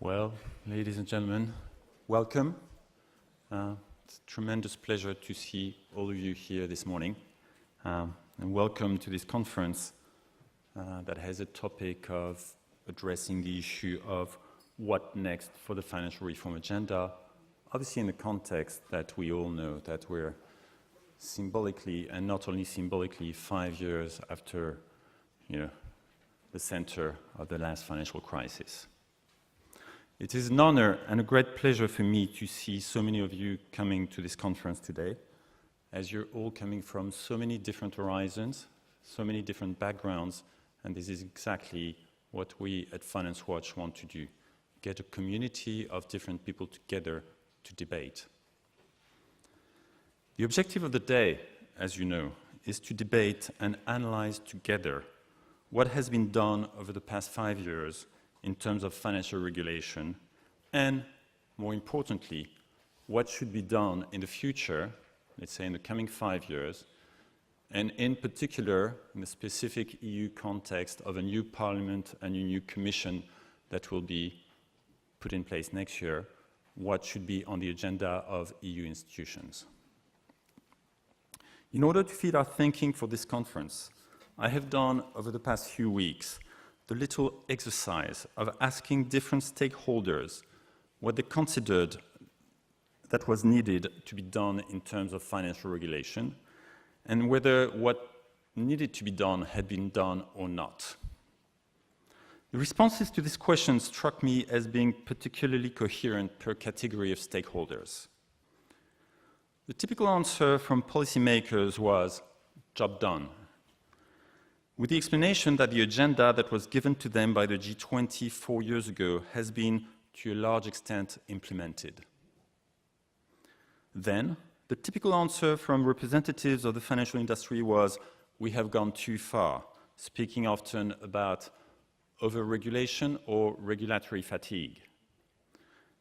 Well, ladies and gentlemen, welcome. It's a tremendous pleasure to see all of you here this morning. And welcome to this conference that has a topic of addressing the issue of what next for the financial reform agenda, obviously in the context that we all know that we're symbolically, and not only symbolically, 5 years after, the center of the last financial crisis. It is an honor and a great pleasure for me to see so many of you coming to this conference today, as you're all coming from so many different horizons, so many different backgrounds, and this is exactly what we at Finance Watch want to do, get a community of different people together to debate. The objective of the day, as you know, is to debate and analyze together what has been done over the past 5 years in terms of financial regulation, and more importantly, what should be done in the future, let's say in the coming 5 years, and in particular, in the specific EU context of a new parliament and a new commission that will be put in place next year, what should be on the agenda of EU institutions. In order to feed our thinking for this conference, I have done over the past few weeks the little exercise of asking different stakeholders what they considered that was needed to be done in terms of financial regulation, and whether what needed to be done had been done or not. The responses to this question struck me as being particularly coherent per category of stakeholders. The typical answer from policymakers was, job done, with the explanation that the agenda that was given to them by the G20 4 years ago has been, to a large extent, implemented. Then, the typical answer from representatives of the financial industry was, we have gone too far, speaking often about over-regulation or regulatory fatigue.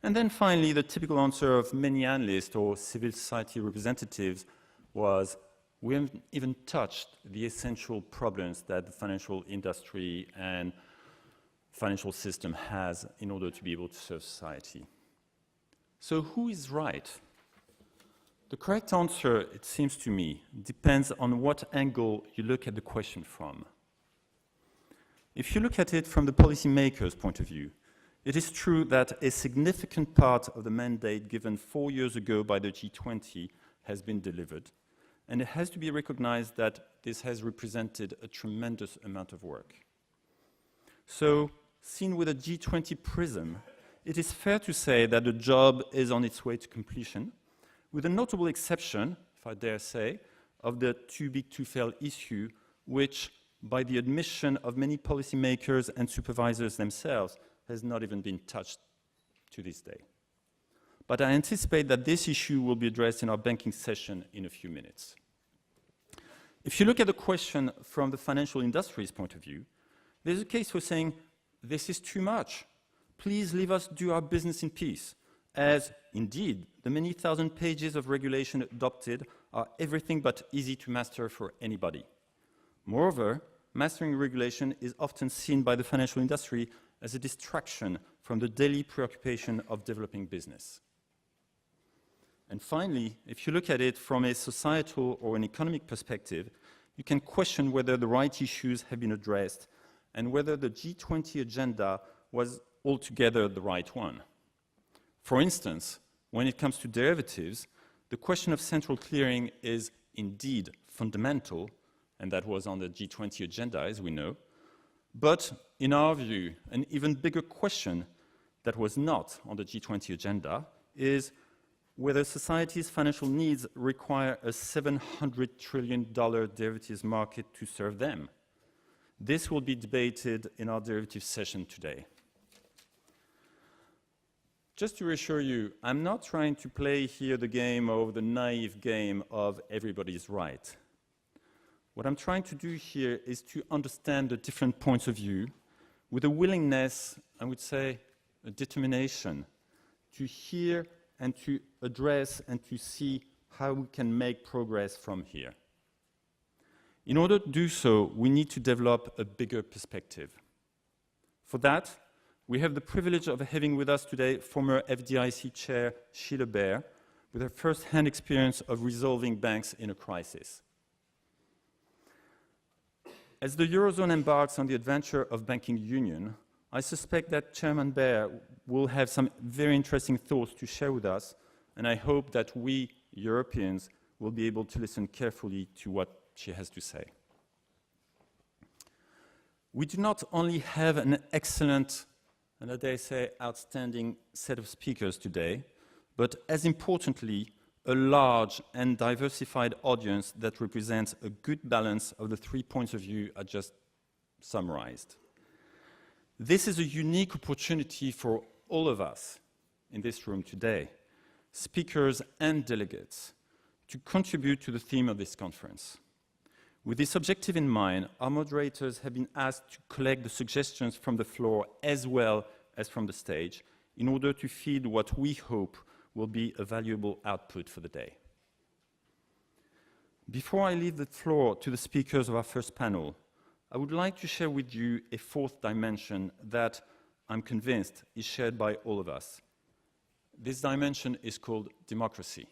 And then finally, the typical answer of many analysts or civil society representatives was, we haven't even touched the essential problems that the financial industry and financial system has in order to be able to serve society. So who is right? The correct answer, it seems to me, depends on what angle you look at the question from. If you look at it from the policymaker's point of view, it is true that a significant part of the mandate given 4 years ago by the G20 has been delivered, and it has to be recognized that this has represented a tremendous amount of work. So, seen with a G20 prism, it is fair to say that the job is on its way to completion, with a notable exception, if I dare say, of the too big to fail issue, which, by the admission of many policymakers and supervisors themselves, has not even been touched to this day. But I anticipate that this issue will be addressed in our banking session in a few minutes. If you look at the question from the financial industry's point of view, there's a case for saying, this is too much. Please leave us do our business in peace, as indeed the many thousand pages of regulation adopted are everything but easy to master for anybody. Moreover, mastering regulation is often seen by the financial industry as a distraction from the daily preoccupation of developing business. And finally, if you look at it from a societal or an economic perspective, you can question whether the right issues have been addressed and whether the G20 agenda was altogether the right one. For instance, when it comes to derivatives, the question of central clearing is indeed fundamental, and that was on the G20 agenda, as we know. But in our view, an even bigger question that was not on the G20 agenda is whether society's financial needs require a $700 trillion derivatives market to serve them. This will be debated in our derivatives session today. Just to reassure you, I'm not trying to play here the game of the naive game of everybody's right. What I'm trying to do here is to understand the different points of view with a willingness, I would say, a determination to hear and to address and to see how we can make progress from here. In order to do so, we need to develop a bigger perspective. For that, We have the privilege of having with us today former FDIC Chair Sheila Bair, with her first-hand experience of resolving banks in a crisis. As the Eurozone embarks on the adventure of banking union, I suspect that Chairman Bair will have some very interesting thoughts to share with us, and I hope that we, Europeans, will be able to listen carefully to what she has to say. We do not only have an excellent, and I dare say outstanding set of speakers today, but as importantly, a large and diversified audience that represents a good balance of the 3 points of view I just summarized. This is a unique opportunity for all of us in this room today, speakers and delegates, to contribute to the theme of this conference. With this objective in mind, our moderators have been asked to collect the suggestions from the floor as well as from the stage in order to feed what we hope will be a valuable output for the day. Before I leave the floor to the speakers of our first panel, I would like to share with you a fourth dimension that I'm convinced is shared by all of us. This dimension is called democracy.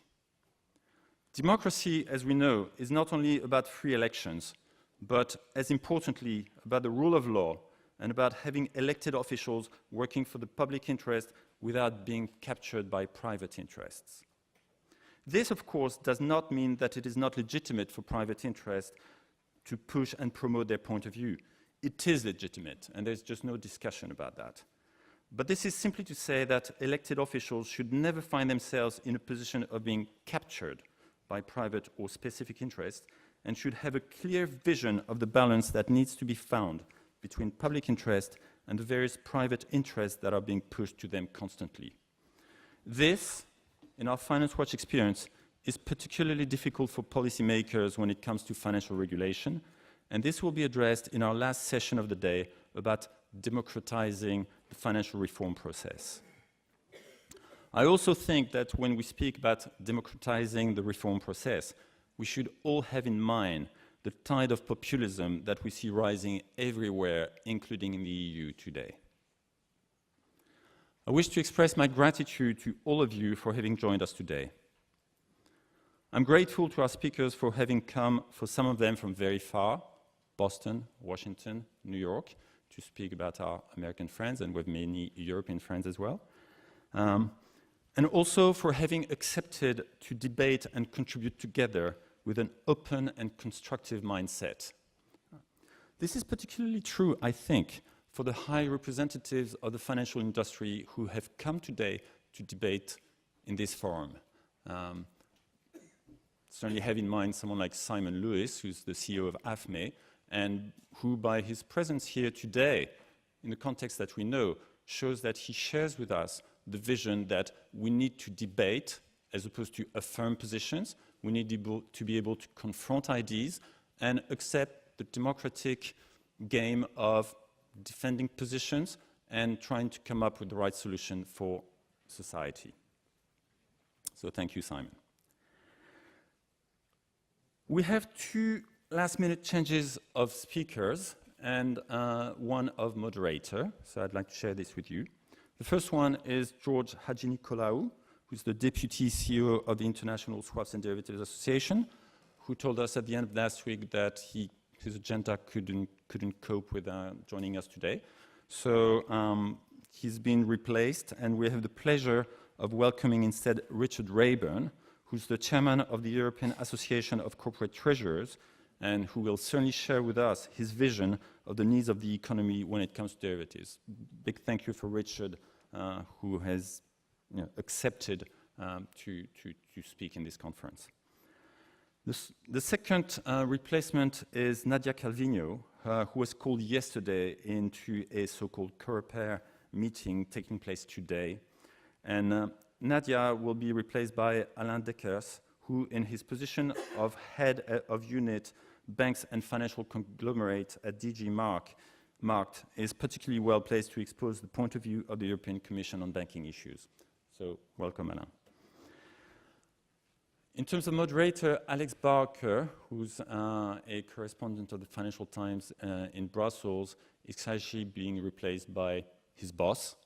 Democracy, as we know, is not only about free elections, but as importantly, about the rule of law and about having elected officials working for the public interest without being captured by private interests. This, of course, does not mean that it is not legitimate for private interests to push and promote their point of view. It is legitimate, and there's just no discussion about that. But this is simply to say that elected officials should never find themselves in a position of being captured by private or specific interests, and should have a clear vision of the balance that needs to be found between public interest and the various private interests that are being pushed to them constantly. This, in our Finance Watch experience, is particularly difficult for policymakers when it comes to financial regulation, and this will be addressed in our last session of the day about democratizing the financial reform process. I also think that when we speak about democratizing the reform process, we should all have in mind the tide of populism that we see rising everywhere, including in the EU today. I wish to express my gratitude to all of you for having joined us today. I'm grateful to our speakers for having come, for some of them from very far, Boston, Washington, New York, to speak about our American friends, and with many European friends as well. And also for having accepted to debate and contribute together with an open and constructive mindset. This is particularly true, I think, for the high representatives of the financial industry who have come today to debate in this forum. Certainly have in mind someone like Simon Lewis, who's the CEO of AFME, and who by his presence here today, in the context that we know, shows that he shares with us the vision that we need to debate as opposed to affirm positions. We need to be able to confront ideas and accept the democratic game of defending positions and trying to come up with the right solution for society. So thank you, Simon. We have two last-minute changes of speakers and one of moderator, so I'd like to share this with you. The first one is George Hadjinicolaou, who's the Deputy CEO of the International Swaps and Derivatives Association, who told us at the end of last week that his agenda couldn't cope with joining us today. So he's been replaced, and we have the pleasure of welcoming instead Richard Rayburn, who's the chairman of the European Association of Corporate Treasurers, and who will certainly share with us his vision of the needs of the economy when it comes to derivatives. Big thank you for Richard, who has accepted to speak in this conference. The second replacement is Nadia Calvino, who was called yesterday into a so-called COREPER meeting taking place today. And Nadia will be replaced by Alain Deckers, who in his position of head of unit banks and financial conglomerates at DG MARKT is particularly well placed to expose the point of view of the European Commission on banking issues. So welcome, Alain. In terms of moderator, Alex Barker, who's a correspondent of the Financial Times in Brussels, is actually being replaced by his boss,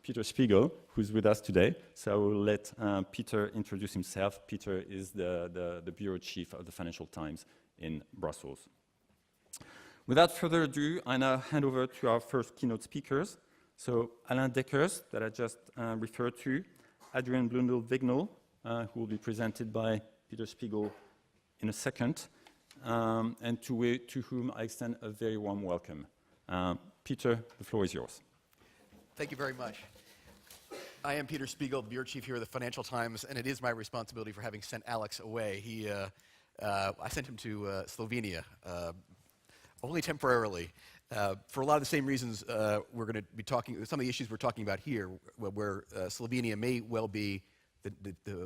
Peter Spiegel, who's with us today. So I will let Peter introduce himself. Peter is the bureau chief of the Financial Times in Brussels. Without further ado, I now hand over to our first keynote speakers. So Alain Deckers, that I just referred to, Adrian Blundell-Wignall, who will be presented by Peter Spiegel in a second, and to whom I extend a very warm welcome. Peter, the floor is yours. Thank you very much. I am Peter Spiegel, the bureau chief here at the Financial Times, and it is my responsibility for having sent Alex away. I sent him to Slovenia, only temporarily, for a lot of the same reasons we're going to be talking, some of the issues we're talking about here, where Slovenia may well be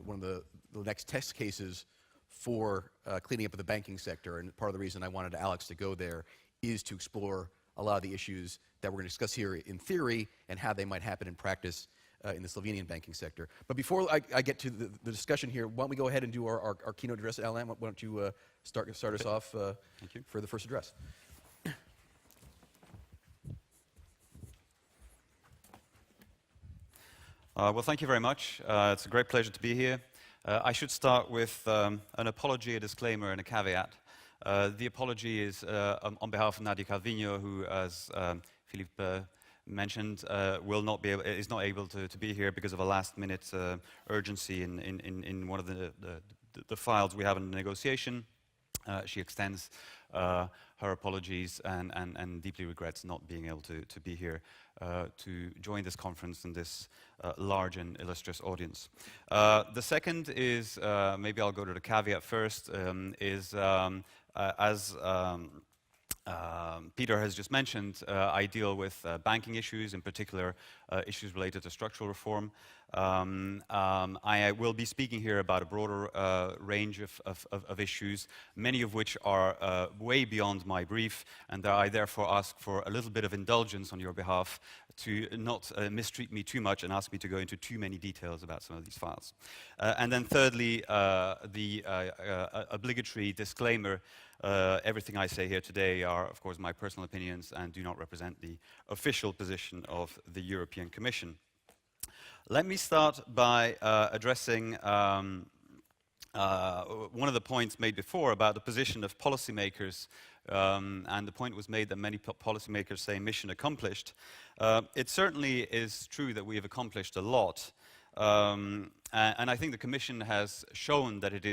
one of the next test cases for cleaning up of the banking sector. And part of the reason I wanted Alex to go there is to explore a lot of the issues that we're going to discuss here in theory and how they might happen in practice in the Slovenian banking sector. But before I get to the discussion here, why don't we go ahead and do our keynote address. Alain, why don't you start us off Thank you. For the first address. Well, thank you very much. It's a great pleasure to be here. I should start with an apology, a disclaimer, and a caveat. The apology is on behalf of Nadia Calvino, who, as Philippe mentioned, is not able to be here because of a last-minute urgency in one of the files we have in the negotiation. She extends her apologies and deeply regrets not being able to be here to join this conference and this large and illustrious audience. The second is, maybe I'll go to the caveat first, as Peter has just mentioned, I deal with banking issues, in particular issues related to structural reform. I will be speaking here about a broader range of issues, many of which are way beyond my brief, and I therefore ask for a little bit of indulgence on your behalf to not mistreat me too much and ask me to go into too many details about some of these files. And then thirdly, the obligatory disclaimer. Everything I say here today are, of course, my personal opinions and do not represent the official position of the European Commission. Let me start by addressing one of the points made before about the position of policymakers, and the point was made that many policymakers say mission accomplished. It certainly is true that we have accomplished a lot, and I think the Commission has shown that it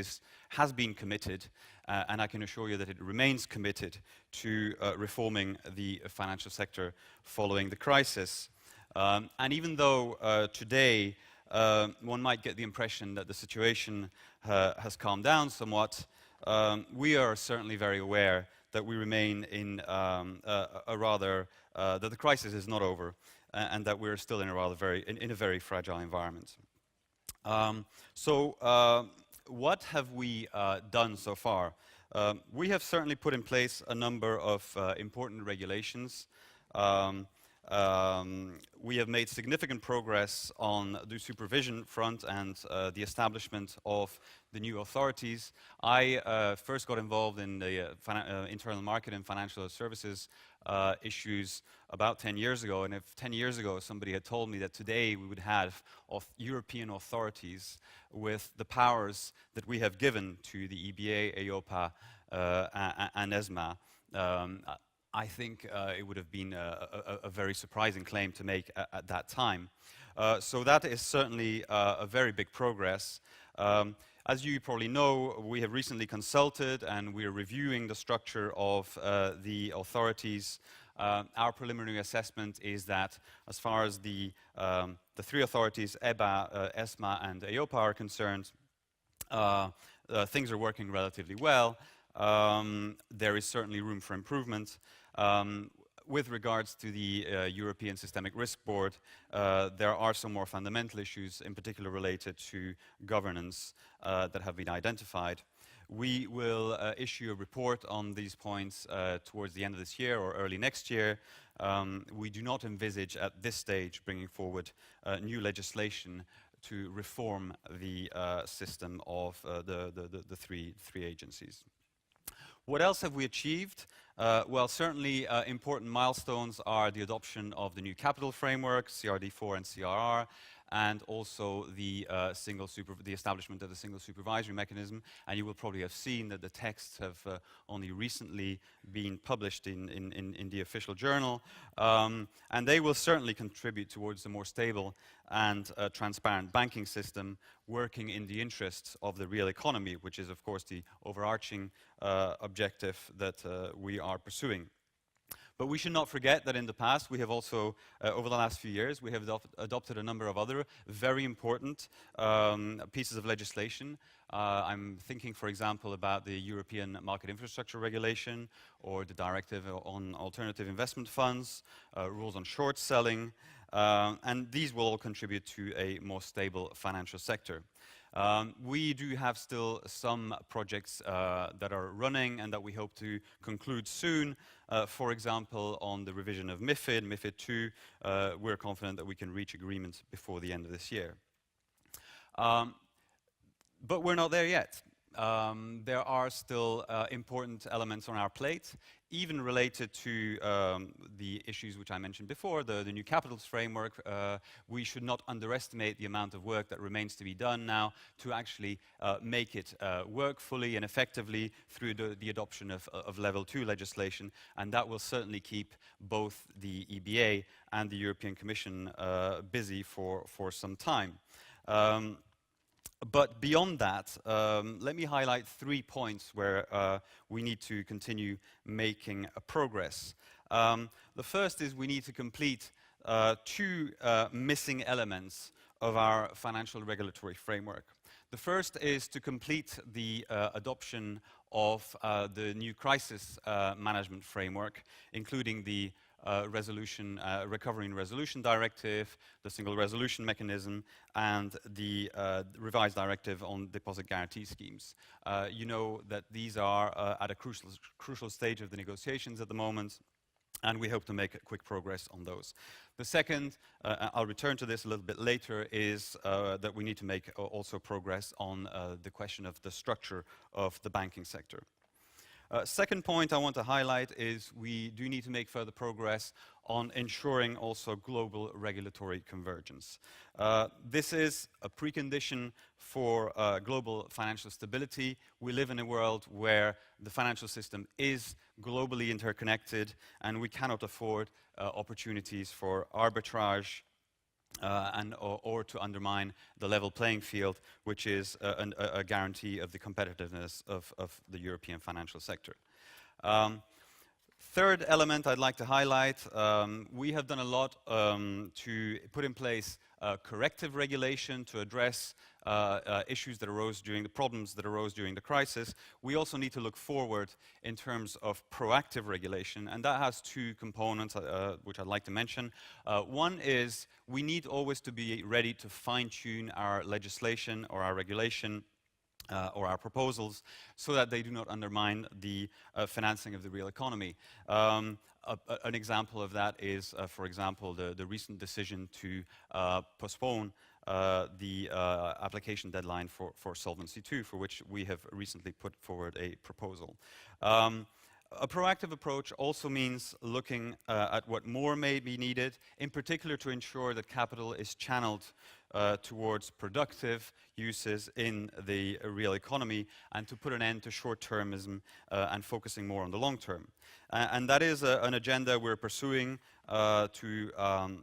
has been committed, and I can assure you that it remains committed to reforming the financial sector following the crisis. And even though today one might get the impression that the situation has calmed down somewhat, we are certainly very aware that we remain in that the crisis is not over, and that we're still in a very fragile environment. What have we done so far? We have certainly put in place a number of important regulations. We have made significant progress on the supervision front and the establishment of the new authorities. I first got involved in the internal market and financial services issues about 10 years ago, and if 10 years ago somebody had told me that today we would have European authorities with the powers that we have given to the EBA, EIOPA, and ESMA, I think it would have been a very surprising claim to make at that time. So that is certainly a very big progress. As you probably know, we have recently consulted and we are reviewing the structure of the authorities. Our preliminary assessment is that as far as the three authorities, EBA, ESMA and EIOPA are concerned, things are working relatively well. There is certainly room for improvement. With regards to the European Systemic Risk Board, there are some more fundamental issues, in particular related to governance, that have been identified. We will issue a report on these points towards the end of this year or early next year. We do not envisage at this stage bringing forward new legislation to reform the system of the three agencies. What else have we achieved? Well, certainly important milestones are the adoption of the new capital framework, CRD4 and CRR, and also the establishment of the single supervisory mechanism. And you will probably have seen that the texts have only recently been published in the official journal. And they will certainly contribute towards a more stable and transparent banking system working in the interests of the real economy, which is, of course, the overarching objective that we are pursuing. But we should not forget that in the past, we have also, over the last few years, we have adopted a number of other very important pieces of legislation. I'm thinking, for example, about the European Market Infrastructure Regulation or the Directive on Alternative Investment Funds, rules on short selling, and these will all contribute to a more stable financial sector. We do have still some projects that are running and that we hope to conclude soon. For example, on the revision of MiFID, MiFID II, we're confident that we can reach agreement before the end of this year. But we're not there yet. There are still important elements on our plate, even related to the issues which I mentioned before, the new capitals framework. We should not underestimate the amount of work that remains to be done now to actually make it work fully and effectively through the adoption of level 2 legislation, and that will certainly keep both the EBA and the European Commission busy for some time. But beyond that, let me highlight 3 points where we need to continue making progress. The first is we need to complete 2 missing elements of our financial regulatory framework. The first is to complete the adoption of the new crisis management framework, including the Recovery and Resolution Directive, the Single Resolution Mechanism, and the revised directive on deposit guarantee schemes. You know that these are at a crucial stage of the negotiations at the moment, and we hope to make quick progress on those. The second, I'll return to this a little bit later, is that we need to make also progress on the question of the structure of the banking sector. Second point I want to highlight is we do need to make further progress on ensuring also global regulatory convergence. This is a precondition for global financial stability. We live in a world where the financial system is globally interconnected, and we cannot afford opportunities for arbitrage or to undermine the level playing field, which is a guarantee of the competitiveness of the European financial sector. Third element I'd like to highlight, we have done a lot to put in place corrective regulation to address issues that arose during the problems that arose during the crisis. We also need to look forward in terms of proactive regulation, and that has 2 components which I'd like to mention. One is we need always to be ready to fine-tune our legislation or our regulation or our proposals so that they do not undermine the financing of the real economy. An example of that is, for example, the recent decision to postpone the application deadline for Solvency II, for which we have recently put forward a proposal. A proactive approach also means looking at what more may be needed, in particular to ensure that capital is channeled towards productive uses in the real economy and to put an end to short-termism and focusing more on the long term. And that is an agenda we're pursuing in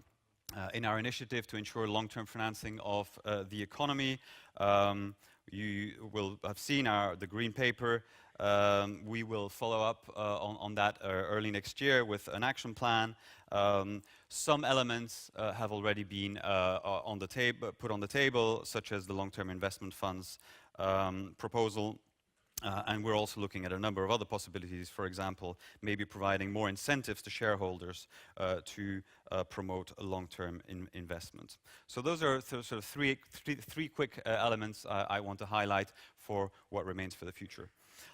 our initiative to ensure long-term financing of the economy. You will have seen the green paper. We will follow up on that early next year with an action plan. Some elements have already been put on the table, such as the long-term investment funds proposal. And we're also looking at a number of other possibilities, for example, maybe providing more incentives to shareholders to promote a long-term investment. So those are sort of three quick elements I want to highlight for what remains for the future.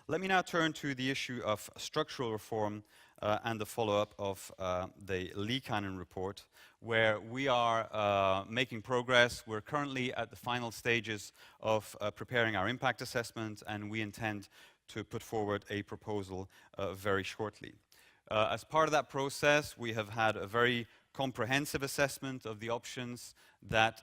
Let me now turn to the issue of structural reform and the follow-up of the Liikanen report, where we are making progress. We're currently at the final stages of preparing our impact assessment, and we intend to put forward a proposal very shortly. As part of that process, we have had a very comprehensive assessment of the options that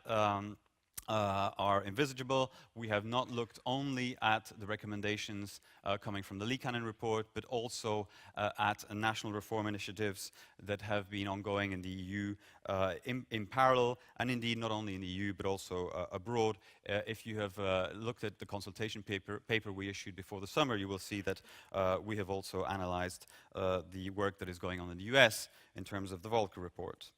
are envisageable. We have not looked only at the recommendations coming from the Liikanen report, but also at national reform initiatives that have been ongoing in the EU in parallel, and indeed not only in the EU, but also abroad. If you have looked at the consultation paper we issued before the summer, you will see that we have also analyzed the work that is going on in the US in terms of the Volcker report.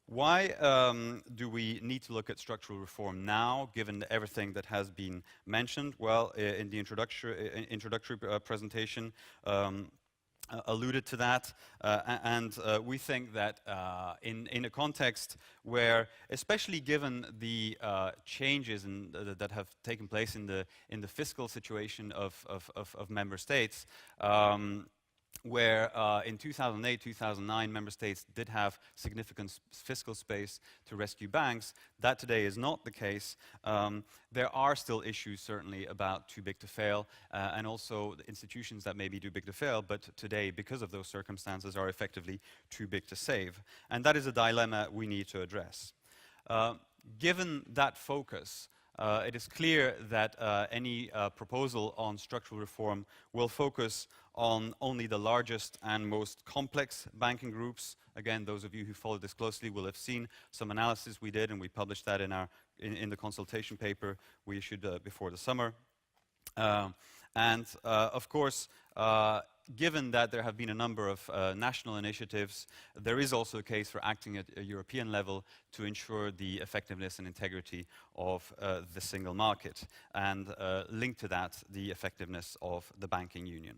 Why do we need to look at structural reform now, given everything that has been mentioned? Well, in the introductory presentation, alluded to that, and we think that in a context where, especially given the changes that have taken place in the fiscal situation of member states, where in 2008, 2009, member states did have significant fiscal space to rescue banks. That today is not the case. There are still issues, certainly, about too big to fail, and also the institutions that may be too big to fail, but today, because of those circumstances, are effectively too big to save. And that is a dilemma we need to address. Given that focus, it is clear that any proposal on structural reform will focus on only the largest and most complex banking groups. Again, those of you who follow this closely will have seen some analysis we did, and we published that in the consultation paper we issued before the summer. Of course, given that there have been a number of national initiatives, there is also a case for acting at a European level to ensure the effectiveness and integrity of the single market, and linked to that, the effectiveness of the banking union.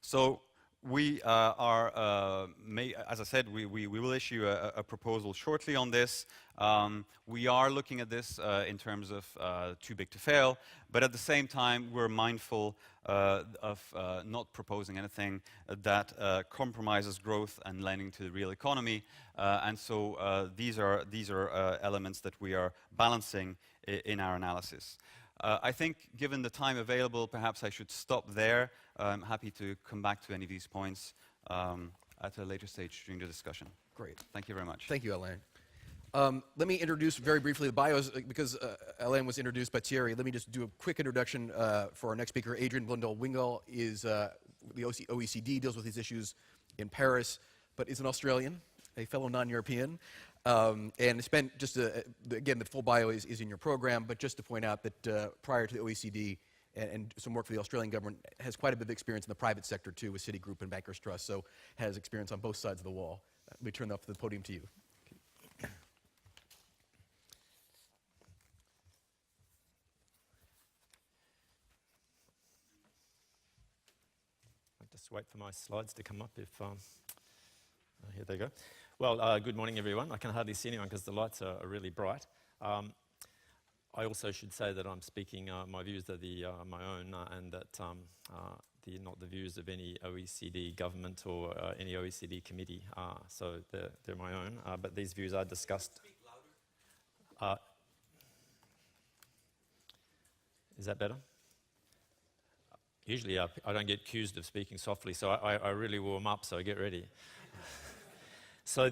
So we as I said, we will issue a proposal shortly on this. We are looking at this in terms of too big to fail, but at the same time, we're mindful of not proposing anything that compromises growth and lending to the real economy. And so these are elements that we are balancing in our analysis. I think, given the time available, perhaps I should stop there. I'm happy to come back to any of these points at a later stage during the discussion. Great. Thank you very much. Thank you, Alain. Let me introduce very briefly the bios, because Alain was introduced by Thierry. Let me just do a quick introduction for our next speaker. Adrian Blundell-Wignall is the OECD, deals with these issues in Paris, but is an Australian, a fellow non-European. And spent just, again, the full bio is in your program, but just to point out that prior to the OECD and some work for the Australian government, has quite a bit of experience in the private sector too, with Citigroup and Bankers Trust, so has experience on both sides of the wall. Let me turn the podium to you. I'll just wait for my slides to come up if, here they go. Well, good morning, everyone. I can hardly see anyone because the lights are really bright. I also should say that I'm speaking, my views are my own, and that not the views of any OECD government or any OECD committee. So they're my own, but these views are discussed. Speak louder. Is that better? Usually I don't get accused of speaking softly, so I really warm up, so get ready. So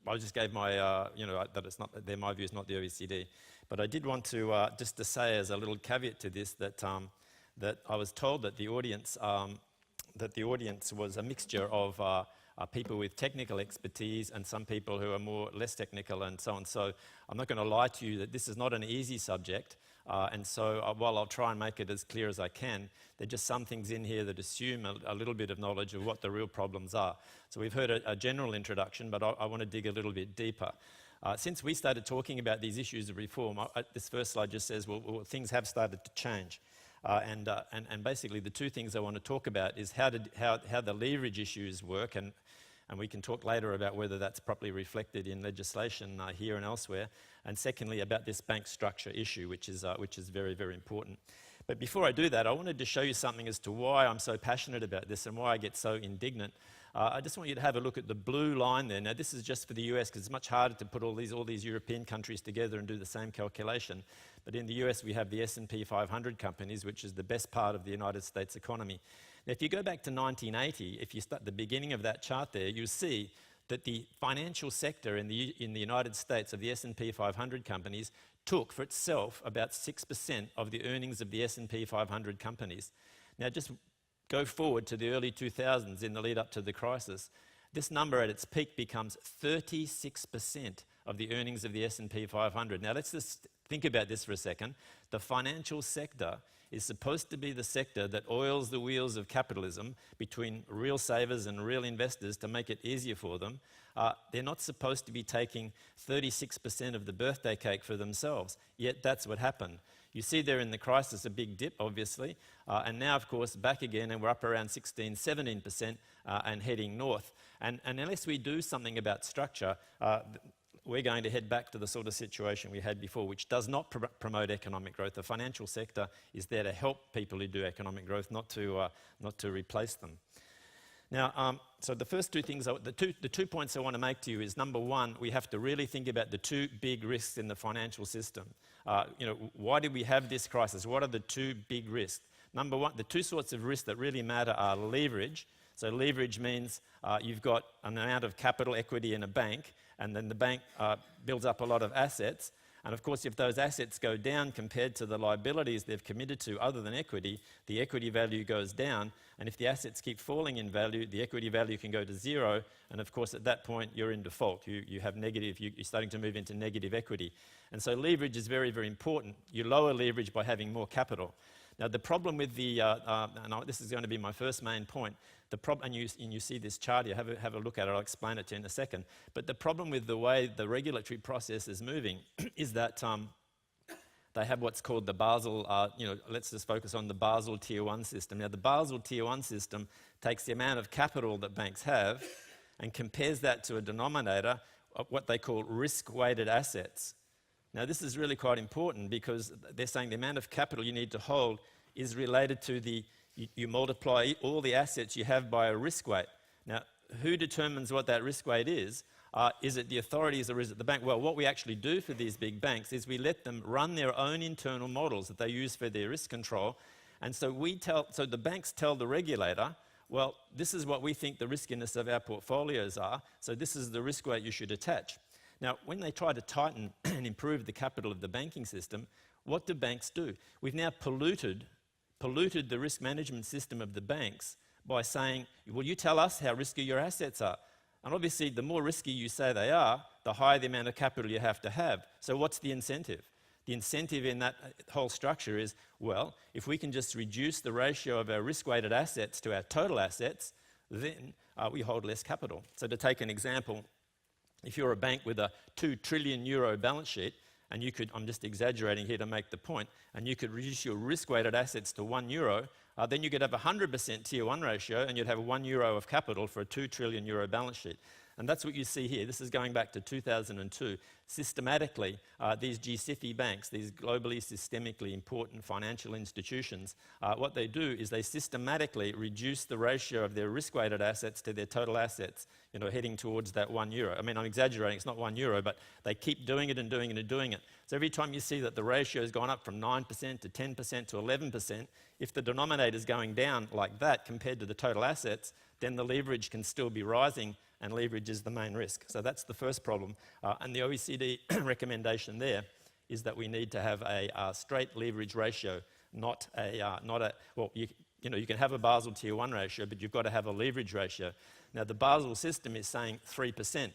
I just gave my, that it's not, they're my views, not the OECD. But I did want to, just to say as a little caveat to this, that I was told that the audience was a mixture of people with technical expertise and some people who are less technical and so on. So I'm not going to lie to you that this is not an easy subject. And so while I'll try and make it as clear as I can, there are just some things in here that assume a little bit of knowledge of what the real problems are. So we've heard a general introduction, but I want to dig a little bit deeper. Since we started talking about these issues of reform, this first slide just says, well, things have started to change. And basically the two things I want to talk about is how the leverage issues work, and we can talk later about whether that's properly reflected in legislation here and elsewhere. And secondly, about this bank structure issue, which is very, very important. But before I do that, I wanted to show you something as to why I'm so passionate about this and why I get so indignant I just want you to have a look at the blue line there. Now, this is just for the US because it's much harder to put all these European countries together and do the same calculation. But in the US, we have the S&P 500 companies, which is the best part of the United States economy. Now, if you go back to 1980, if you start the beginning of that chart there, you'll see that the financial sector in the United States of the S&P 500 companies took for itself about 6% of the earnings of the S&P 500 companies. Now, just go forward to the early 2000s in the lead up to the crisis. This number at its peak becomes 36% of the earnings of the S&P 500. Now, let's just think about this for a second. The financial sector is supposed to be the sector that oils the wheels of capitalism between real savers and real investors to make it easier for them. They're not supposed to be taking 36% of the birthday cake for themselves, yet that's what happened. You see there in the crisis a big dip, obviously, and now, of course, back again, and we're up around 16, 17% and heading north. And unless we do something about structure, we're going to head back to the sort of situation we had before, which does not promote economic growth. The financial sector is there to help people who do economic growth, not to replace them. Now, so the first two things, the two points I want to make to you is, number one, we have to really think about the two big risks in the financial system. Why did we have this crisis? What are the two big risks? Number one, the two sorts of risks that really matter are leverage. So leverage means you've got an amount of capital equity in a bank, and then the bank builds up a lot of assets. And of course, if those assets go down compared to the liabilities they've committed to other than equity, the equity value goes down. And if the assets keep falling in value, the equity value can go to zero. And of course, at that point, you're in default. You have negative, you're starting to move into negative equity. And so leverage is very, very important. You lower leverage by having more capital. Now, the problem with the, and this is going to be my first main point, and you see this chart here, have a look at it, I'll explain it to you in a second. But the problem with the way the regulatory process is moving is that they have what's called the Basel, let's just focus on the Basel Tier 1 system. Now, the Basel Tier 1 system takes the amount of capital that banks have and compares that to a denominator of what they call risk-weighted assets. Now, this is really quite important because they're saying the amount of capital you need to hold is related to you multiply all the assets you have by a risk weight. Now, who determines what that risk weight is? Is it the authorities or is it the bank? Well, what we actually do for these big banks is we let them run their own internal models that they use for their risk control. And so the banks tell the regulator, well, this is what we think the riskiness of our portfolios are, so this is the risk weight you should attach. Now, when they try to tighten and improve the capital of the banking system, what do banks do? We've now polluted the risk management system of the banks by saying, well, you tell us how risky your assets are. And obviously, the more risky you say they are, the higher the amount of capital you have to have. So what's the incentive? The incentive in that whole structure is, well, if we can just reduce the ratio of our risk-weighted assets to our total assets, then we hold less capital. So to take an example, if you're a bank with a 2 trillion euro balance sheet, and you could, I'm just exaggerating here to make the point, and you could reduce your risk-weighted assets to €1, then you could have a 100% Tier 1 ratio, and you'd have €1 of capital for a 2 trillion euro balance sheet. And that's what you see here. This is going back to 2002. Systematically, these G-SIFI banks, these globally systemically important financial institutions, what they do is they systematically reduce the ratio of their risk-weighted assets to their total assets, heading towards that €1. I mean, I'm exaggerating, it's not €1, but they keep doing it and doing it and doing it. So every time you see that the ratio has gone up from 9% to 10% to 11%, if the denominator is going down like that compared to the total assets, then the leverage can still be rising, and leverage is the main risk. So that's the first problem. And the OECD recommendation there is that we need to have a straight leverage ratio, not a well, you can have a Basel Tier 1 ratio, but you've got to have a leverage ratio. Now, the Basel system is saying 3%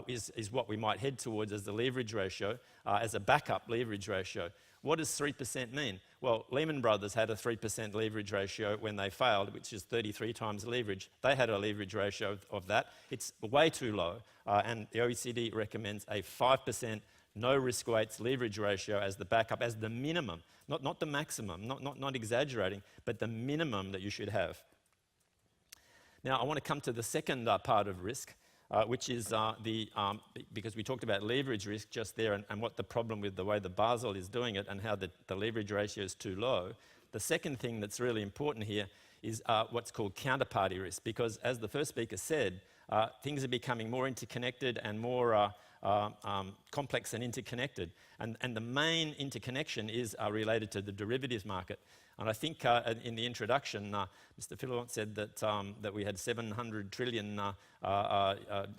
is what we might head towards as the leverage ratio, as a backup leverage ratio. What does 3% mean? Well, Lehman Brothers had a 3% leverage ratio when they failed, which is 33 times leverage. They had a leverage ratio of that. It's way too low, and the OECD recommends a 5% no risk weights leverage ratio as the backup, as the minimum, not the maximum, not exaggerating, but the minimum that you should have. Now, I want to come to the second part of risk, which is because we talked about leverage risk just there and what the problem with the way the Basel is doing it and how the leverage ratio is too low. The second thing that's really important here is what's called counterparty risk, because as the first speaker said, things are becoming more interconnected and more complex and interconnected. And the main interconnection is related to the derivatives market. And I think in the introduction, Mr. Philipponnat said that we had 700 trillion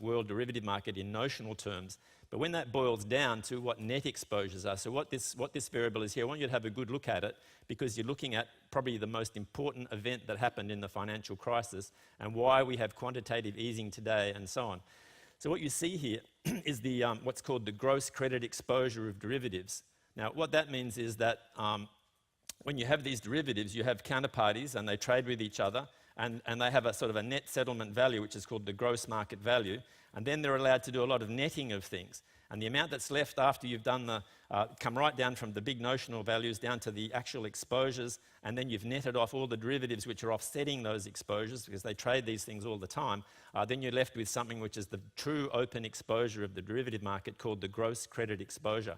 world derivative market in notional terms. But when that boils down to what net exposures are, so what this variable is here, I want you to have a good look at it, because you're looking at probably the most important event that happened in the financial crisis and why we have quantitative easing today and so on. So what you see here is the what's called the gross credit exposure of derivatives. Now, what that means is that when you have these derivatives, you have counterparties and they trade with each other, and they have a sort of a net settlement value, which is called the gross market value, and then they're allowed to do a lot of netting of things. And the amount that's left after you've done the, come right down from the big notional values down to the actual exposures, and then you've netted off all the derivatives which are offsetting those exposures, because they trade these things all the time, then you're left with something which is the true open exposure of the derivative market, called the gross credit exposure.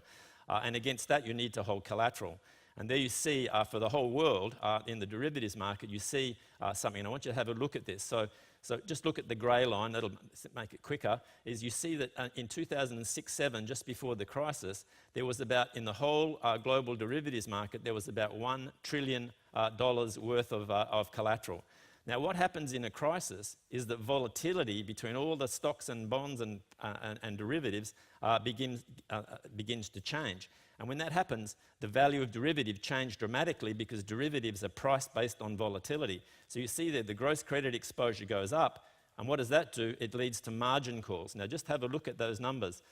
And against that, you need to hold collateral. And there you see, for the whole world, in the derivatives market, you see something. And I want you to have a look at this. So just look at the grey line, that'll make it quicker, is you see that in 2006-07, just before the crisis, there was about, in the whole global derivatives market, there was about $1 trillion worth of collateral. Now, what happens in a crisis is that volatility between all the stocks and bonds and derivatives begins to change. And when that happens, the value of derivative changes dramatically, because derivatives are priced based on volatility. So you see that the gross credit exposure goes up. And what does that do? It leads to margin calls. Now, just have a look at those numbers.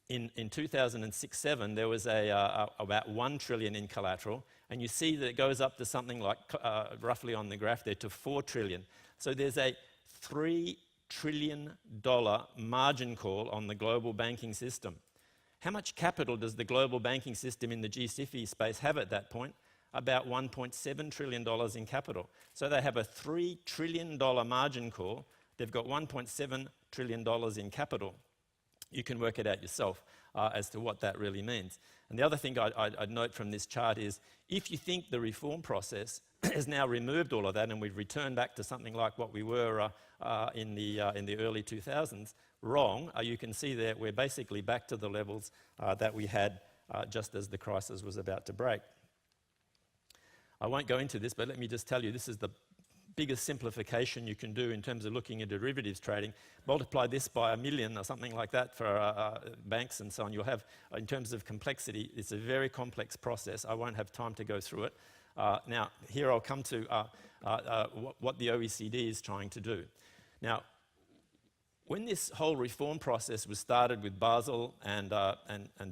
In 2006-07, there was about 1 trillion in collateral. And you see that it goes up to something like, roughly on the graph there, to 4 trillion. So there's a $3 trillion margin call on the global banking system. How much capital does the global banking system in the GSIFI space have at that point? About $1.7 trillion in capital. So they have a $3 trillion margin call. They've got $1.7 trillion in capital. You can work it out yourself as to what that really means. And the other thing I'd note from this chart is, if you think the reform process has now removed all of that and we've returned back to something like what we were in the early 2000s, wrong. You can see that we're basically back to the levels that we had just as the crisis was about to break. I won't go into this, but let me just tell you, this is the biggest simplification you can do in terms of looking at derivatives trading. Multiply this by 1 million or something like that for banks and so on. You'll have, in terms of complexity, it's a very complex process. I won't have time to go through it. Now, here I'll come to what the OECD is trying to do. Now, when this whole reform process was started with Basel and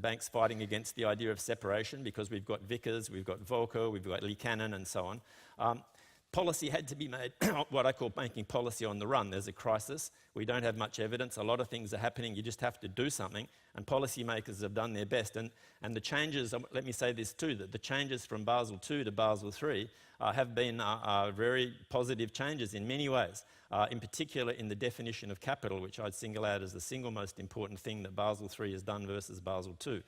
banks fighting against the idea of separation, because we've got Vickers, we've got Volcker, we've got Lee Cannon and so on, policy had to be made, what I call making policy on the run. There's a crisis, we don't have much evidence, a lot of things are happening, you just have to do something, and policymakers have done their best. And the changes, let me say this too, that the changes from Basel II to Basel III have been very positive changes in many ways, in particular in the definition of capital, which I'd single out as the single most important thing that Basel III has done versus Basel II.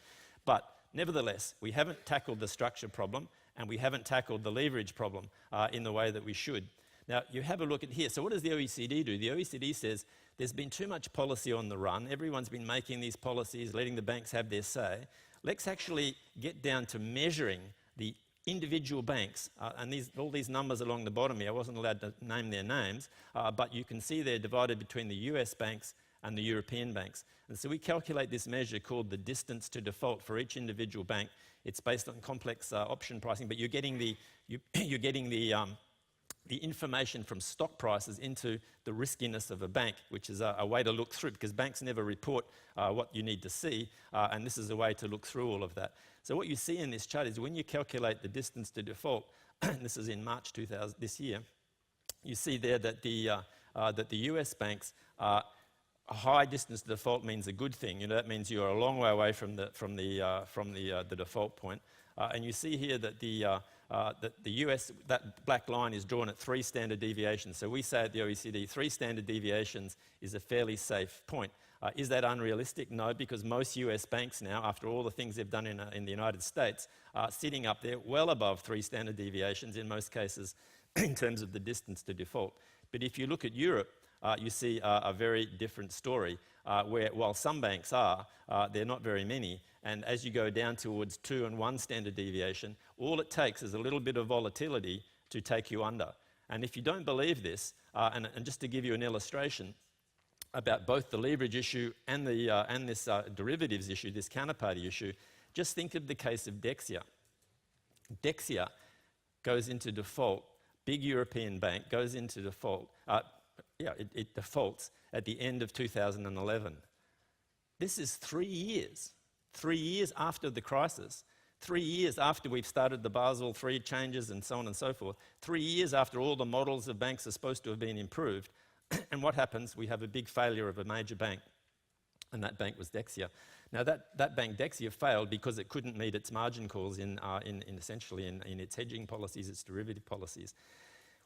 But nevertheless, we haven't tackled the structure problem, and we haven't tackled the leverage problem in the way that we should. Now, you have a look at here. So what does the OECD do? The OECD says there's been too much policy on the run. Everyone's been making these policies, letting the banks have their say. Let's actually get down to measuring the individual banks, and all these numbers along the bottom here, I wasn't allowed to name their names, but you can see they're divided between the US banks and the European banks. And so we calculate this measure called the distance to default for each individual bank. It's based on complex option pricing, but you're getting the information from stock prices into the riskiness of a bank, which is a way to look through, because banks never report what you need to see, and this is a way to look through all of that. So what you see in this chart is when you calculate the distance to default, and this is in March 2000 this year, you see there that the US banks a high distance to default means a good thing. You know, that means you're a long way away from the default point. And you see here that the US, that black line is drawn at 3 standard deviations. So we say at the OECD, 3 standard deviations is a fairly safe point. Is that unrealistic? No, because most US banks now, after all the things they've done in the United States, are sitting up there well above 3 standard deviations, in most cases in terms of the distance to default. But if you look at Europe, you see a very different story, where while some banks are, they're not very many, and as you go down towards 2 and 1 standard deviation, all it takes is a little bit of volatility to take you under. And if you don't believe this, and just to give you an illustration about both the leverage issue and this derivatives issue, this counterparty issue, just think of the case of Dexia. Dexia goes into default, big European bank goes into default, it defaults at the end of 2011. This is 3 years after the crisis, 3 years after we've started the Basel III changes and so on and so forth, 3 years after all the models of banks are supposed to have been improved. And what happens? We have a big failure of a major bank, and that bank was Dexia. Now that bank Dexia failed because it couldn't meet its margin calls in its hedging policies, its derivative policies.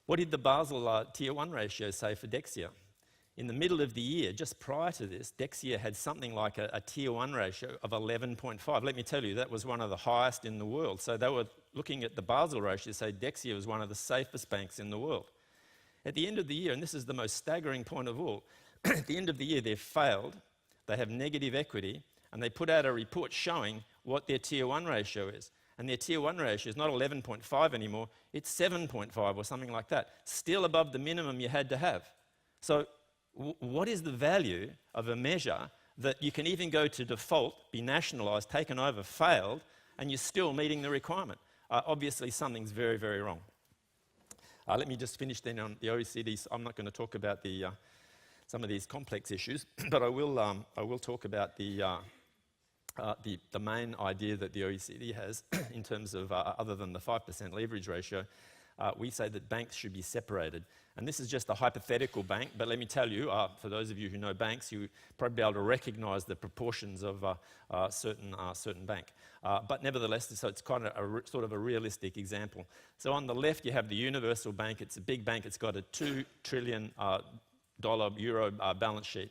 What did the Basel Tier 1 ratio say for Dexia? In the middle of the year, just prior to this, Dexia had something like a Tier 1 ratio of 11.5. Let me tell you, that was one of the highest in the world. So they were looking at the Basel ratio to say Dexia was one of the safest banks in the world. At the end of the year, and this is the most staggering point of all, at the end of the year they've failed, they have negative equity, and they put out a report showing what their Tier 1 ratio is. And their Tier 1 ratio is not 11.5 anymore, it's 7.5 or something like that. Still above the minimum you had to have. So what is the value of a measure that you can even go to default, be nationalised, taken over, failed, and you're still meeting the requirement? Obviously something's very, very wrong. Let me just finish then on the OECD. So I'm not going to talk about some of these complex issues, but I will talk about the main idea that the OECD has in terms of, other than the 5% leverage ratio, we say that banks should be separated. And this is just a hypothetical bank, but let me tell you, for those of you who know banks, you probably be able to recognise the proportions of certain bank. But nevertheless, so it's kind of sort of a realistic example. So on the left, you have the universal bank. It's a big bank. It's got a $2 trillion euro balance sheet.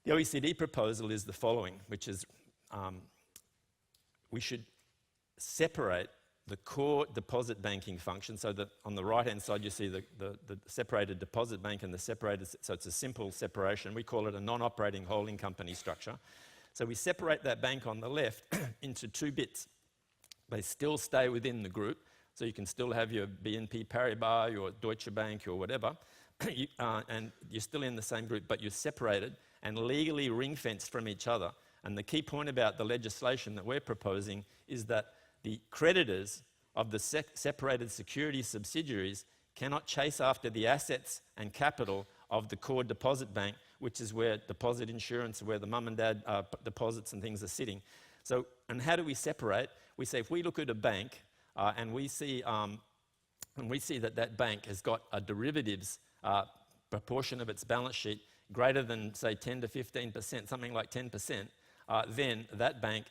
The OECD proposal is the following, which is we should separate the core deposit banking function, so that on the right-hand side you see the separated deposit bank and the separated, so it's a simple separation. We call it a non-operating holding company structure. So we separate that bank on the left into 2 bits. They still stay within the group, so you can still have your BNP Paribas, your Deutsche Bank, or whatever, and you're still in the same group, but you're separated and legally ring-fenced from each other. And the key point about the legislation that we're proposing is that the creditors of the separated security subsidiaries cannot chase after the assets and capital of the core deposit bank, which is where deposit insurance, where the mum and dad deposits and things are sitting. So, and how do we separate? We say if we look at a bank and we see that that bank has got a derivatives proportion of its balance sheet greater than, say, 10 to 15%, something like 10%, then that bank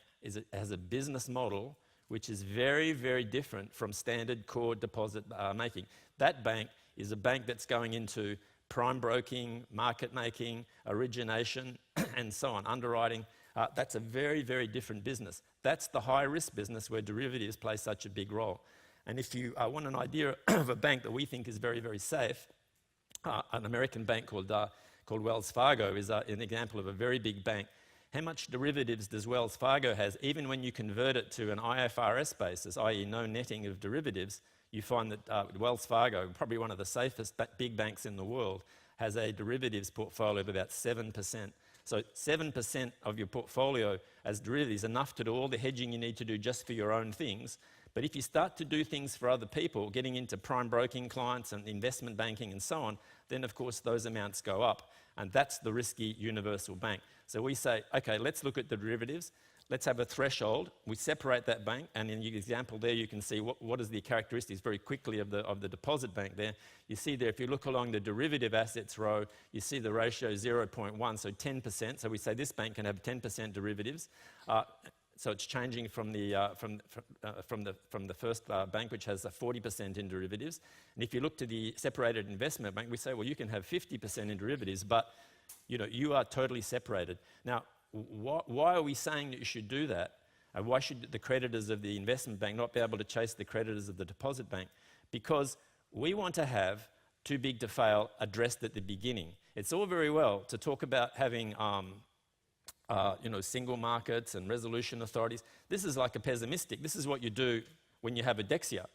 has a business model which is very, very different from standard core deposit making. That bank is a bank that's going into prime broking, market making, origination, and so on, underwriting. That's a very, very different business. That's the high-risk business where derivatives play such a big role. And if you want an idea of a bank that we think is very, very safe, an American bank called Wells Fargo is an example of a very big bank. How much derivatives does Wells Fargo has? Even when you convert it to an IFRS basis, i.e. no netting of derivatives, you find that Wells Fargo, probably one of the safest big banks in the world, has a derivatives portfolio of about 7%. So 7% of your portfolio as derivatives, enough to do all the hedging you need to do just for your own things. But if you start to do things for other people, getting into prime broking clients and investment banking and so on, then of course those amounts go up. And that's the risky universal bank. So we say, okay, let's look at the derivatives. Let's have a threshold. We separate that bank, and in your example there, you can see what is the characteristics very quickly of the deposit bank there. You see there, if you look along the derivative assets row, you see the ratio 0.1, so 10%. So we say this bank can have 10% derivatives. So it's changing from the first bank, which has a 40% in derivatives. And if you look to the separated investment bank, we say, well, you can have 50% in derivatives, but you are totally separated. Now, why are we saying that you should do that? And why should the creditors of the investment bank not be able to chase the creditors of the deposit bank? Because we want to have too big to fail addressed at the beginning. It's all very well to talk about having single markets and resolution authorities. This is like a pessimistic. This is what you do when you have a Dexia.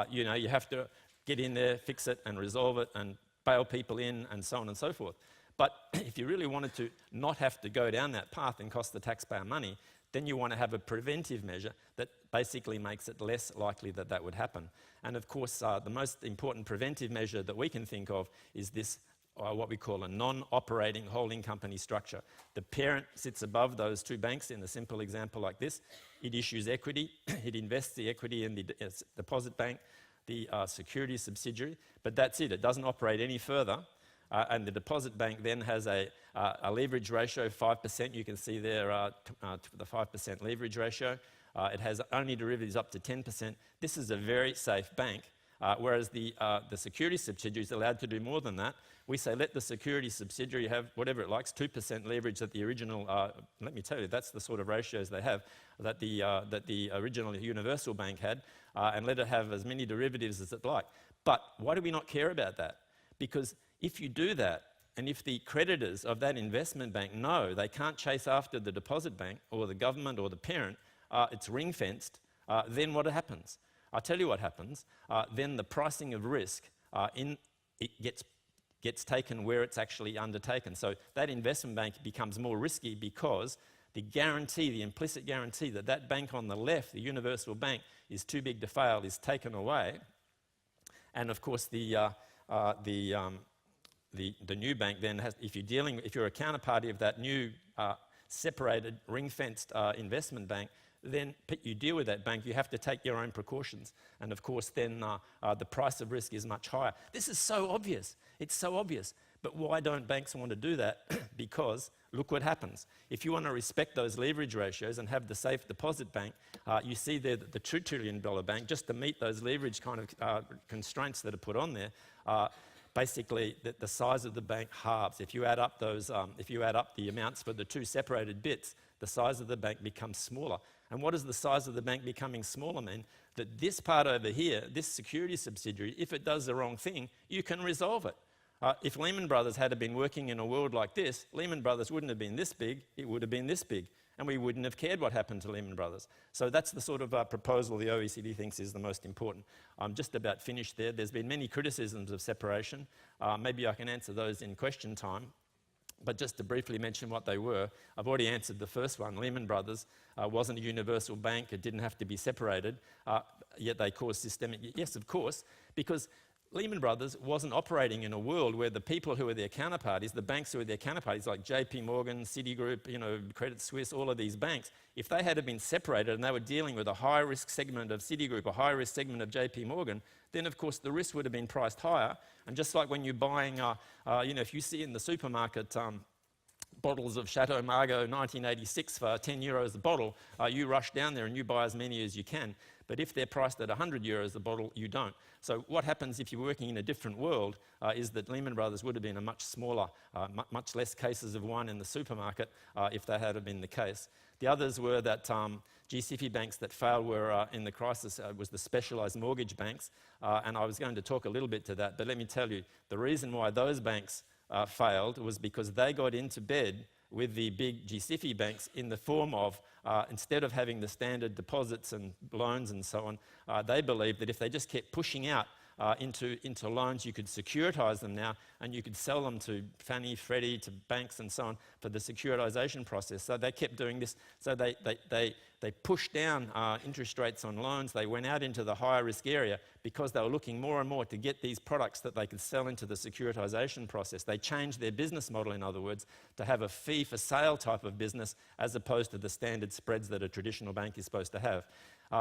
You have to get in there, fix it, and resolve it, and bail people in, and so on and so forth. But if you really wanted to not have to go down that path and cost the taxpayer money, then you want to have a preventive measure that basically makes it less likely that that would happen. And of course, the most important preventive measure that we can think of is this, what we call a non-operating holding company structure. The parent sits above those two banks in a simple example like this. It issues equity, it invests the equity in the deposit bank, the security subsidiary, but that's it. It doesn't operate any further. And the deposit bank then has a leverage ratio of 5%. You can see there the 5% leverage ratio. It has only derivatives up to 10%. This is a very safe bank, whereas the security subsidiary is allowed to do more than that. We say let the security subsidiary have whatever it likes, 2% leverage that the original, let me tell you, that's the sort of ratios they have, that the original universal bank had, and let it have as many derivatives as it like. But why do we not care about that? Because if you do that, and if the creditors of that investment bank know they can't chase after the deposit bank or the government or the parent, it's ring-fenced, then what happens? I'll tell you what happens. Then the pricing of risk it gets taken where it's actually undertaken. So that investment bank becomes more risky because the guarantee, the implicit guarantee that that bank on the left, the universal bank, is too big to fail, is taken away. And of course, the new bank then has, if you're a counterparty of that new separated, ring-fenced investment bank, then you deal with that bank, you have to take your own precautions. And of course, then the price of risk is much higher. This is so obvious. It's so obvious. But why don't banks want to do that? Because look what happens. If you want to respect those leverage ratios and have the safe deposit bank, you see there that the $2 trillion bank, just to meet those leverage kind of constraints that are put on there, basically the size of the bank halves. If you add up the amounts for the two separated bits, the size of the bank becomes smaller. And what does the size of the bank becoming smaller mean? That this part over here, this security subsidiary, if it does the wrong thing, you can resolve it. If Lehman Brothers had been working in a world like this, Lehman Brothers wouldn't have been this big, it would have been this big. And we wouldn't have cared what happened to Lehman Brothers. So that's the sort of proposal the OECD thinks is the most important. I'm just about finished there. There's been many criticisms of separation. Maybe I can answer those in question time. But just to briefly mention what they were, I've already answered the first one. Lehman Brothers wasn't a universal bank. It didn't have to be separated, yet they caused systemic... Yes, of course, because Lehman Brothers wasn't operating in a world where the people who were their counterparties, the banks who were their counterparties, like JP Morgan, Citigroup, Credit Suisse, all of these banks, if they had been separated and they were dealing with a high-risk segment of Citigroup, a high-risk segment of JP Morgan, then of course the risk would have been priced higher. And just like when you're buying, if you see in the supermarket bottles of Chateau Margaux 1986 for 10 euros a bottle, you rush down there and you buy as many as you can. But if they're priced at 100 euros a bottle, you don't. So what happens if you're working in a different world is that Lehman Brothers would have been a much smaller, much less cases of wine in the supermarket if that had been the case. The others were that GCFI banks that failed were in the crisis was the specialised mortgage banks, and I was going to talk a little bit to that, but let me tell you, the reason why those banks failed was because they got into bed with the big GCFI banks in the form of, instead of having the standard deposits and loans and so on, they believed that if they just kept pushing out into loans, you could securitize them now and you could sell them to Fannie, Freddie, to banks and so on for the securitization process. So they kept doing this. So they pushed down interest rates on loans. They went out into the higher risk area because they were looking more and more to get these products that they could sell into the securitization process. They changed their business model, in other words, to have a fee for sale type of business as opposed to the standard spreads that a traditional bank is supposed to have.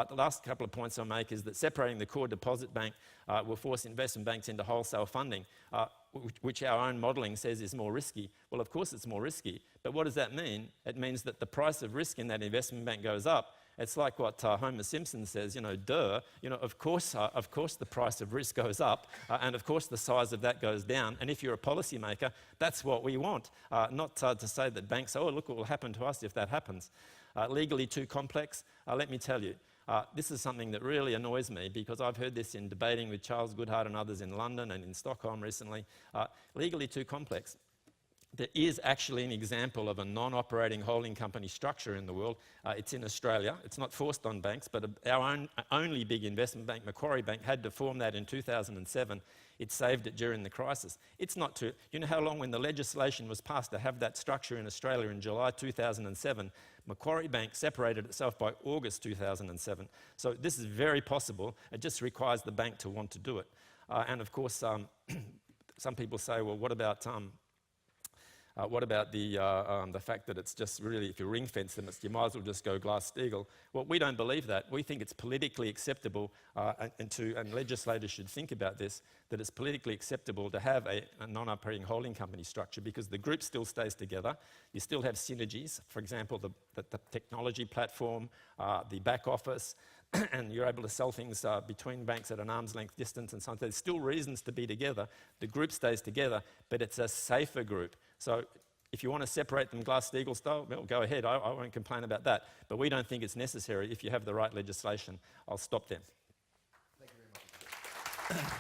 The last couple of points I'll make is that separating the core deposit bank will force investment banks into wholesale funding, which our own modelling says is more risky. Well, of course it's more risky, but what does that mean? It means that the price of risk in that investment bank goes up. It's like what Homer Simpson says, of course the price of risk goes up, and of course the size of that goes down. And if you're a policymaker, that's what we want, not to say that banks, oh, look what will happen to us if that happens. Legally too complex, let me tell you. This is something that really annoys me because I've heard this in debating with Charles Goodhart and others in London and in Stockholm recently. Legally too complex. There is actually an example of a non-operating holding company structure in the world. It's in Australia. It's not forced on banks, but our only big investment bank, Macquarie Bank, had to form that in 2007. It saved it during the crisis. It's not too... You know how long when the legislation was passed to have that structure in Australia in July 2007? Macquarie Bank separated itself by August 2007. So this is very possible. It just requires the bank to want to do it. And of course, some people say, well, what about the fact that it's just really, if you ring fence them, you might as well just go Glass-Steagall? Well, we don't believe that. We think it's politically acceptable, and legislators should think about this, that it's politically acceptable to have a non-operating holding company structure because the group still stays together. You still have synergies, for example, the technology platform, the back office, and you're able to sell things between banks at an arm's length distance and so on. There's still reasons to be together. The group stays together, but it's a safer group. So if you want to separate them Glass-Steagall style, well, go ahead. I won't complain about that. But we don't think it's necessary. If you have the right legislation, I'll stop them. Thank you very much.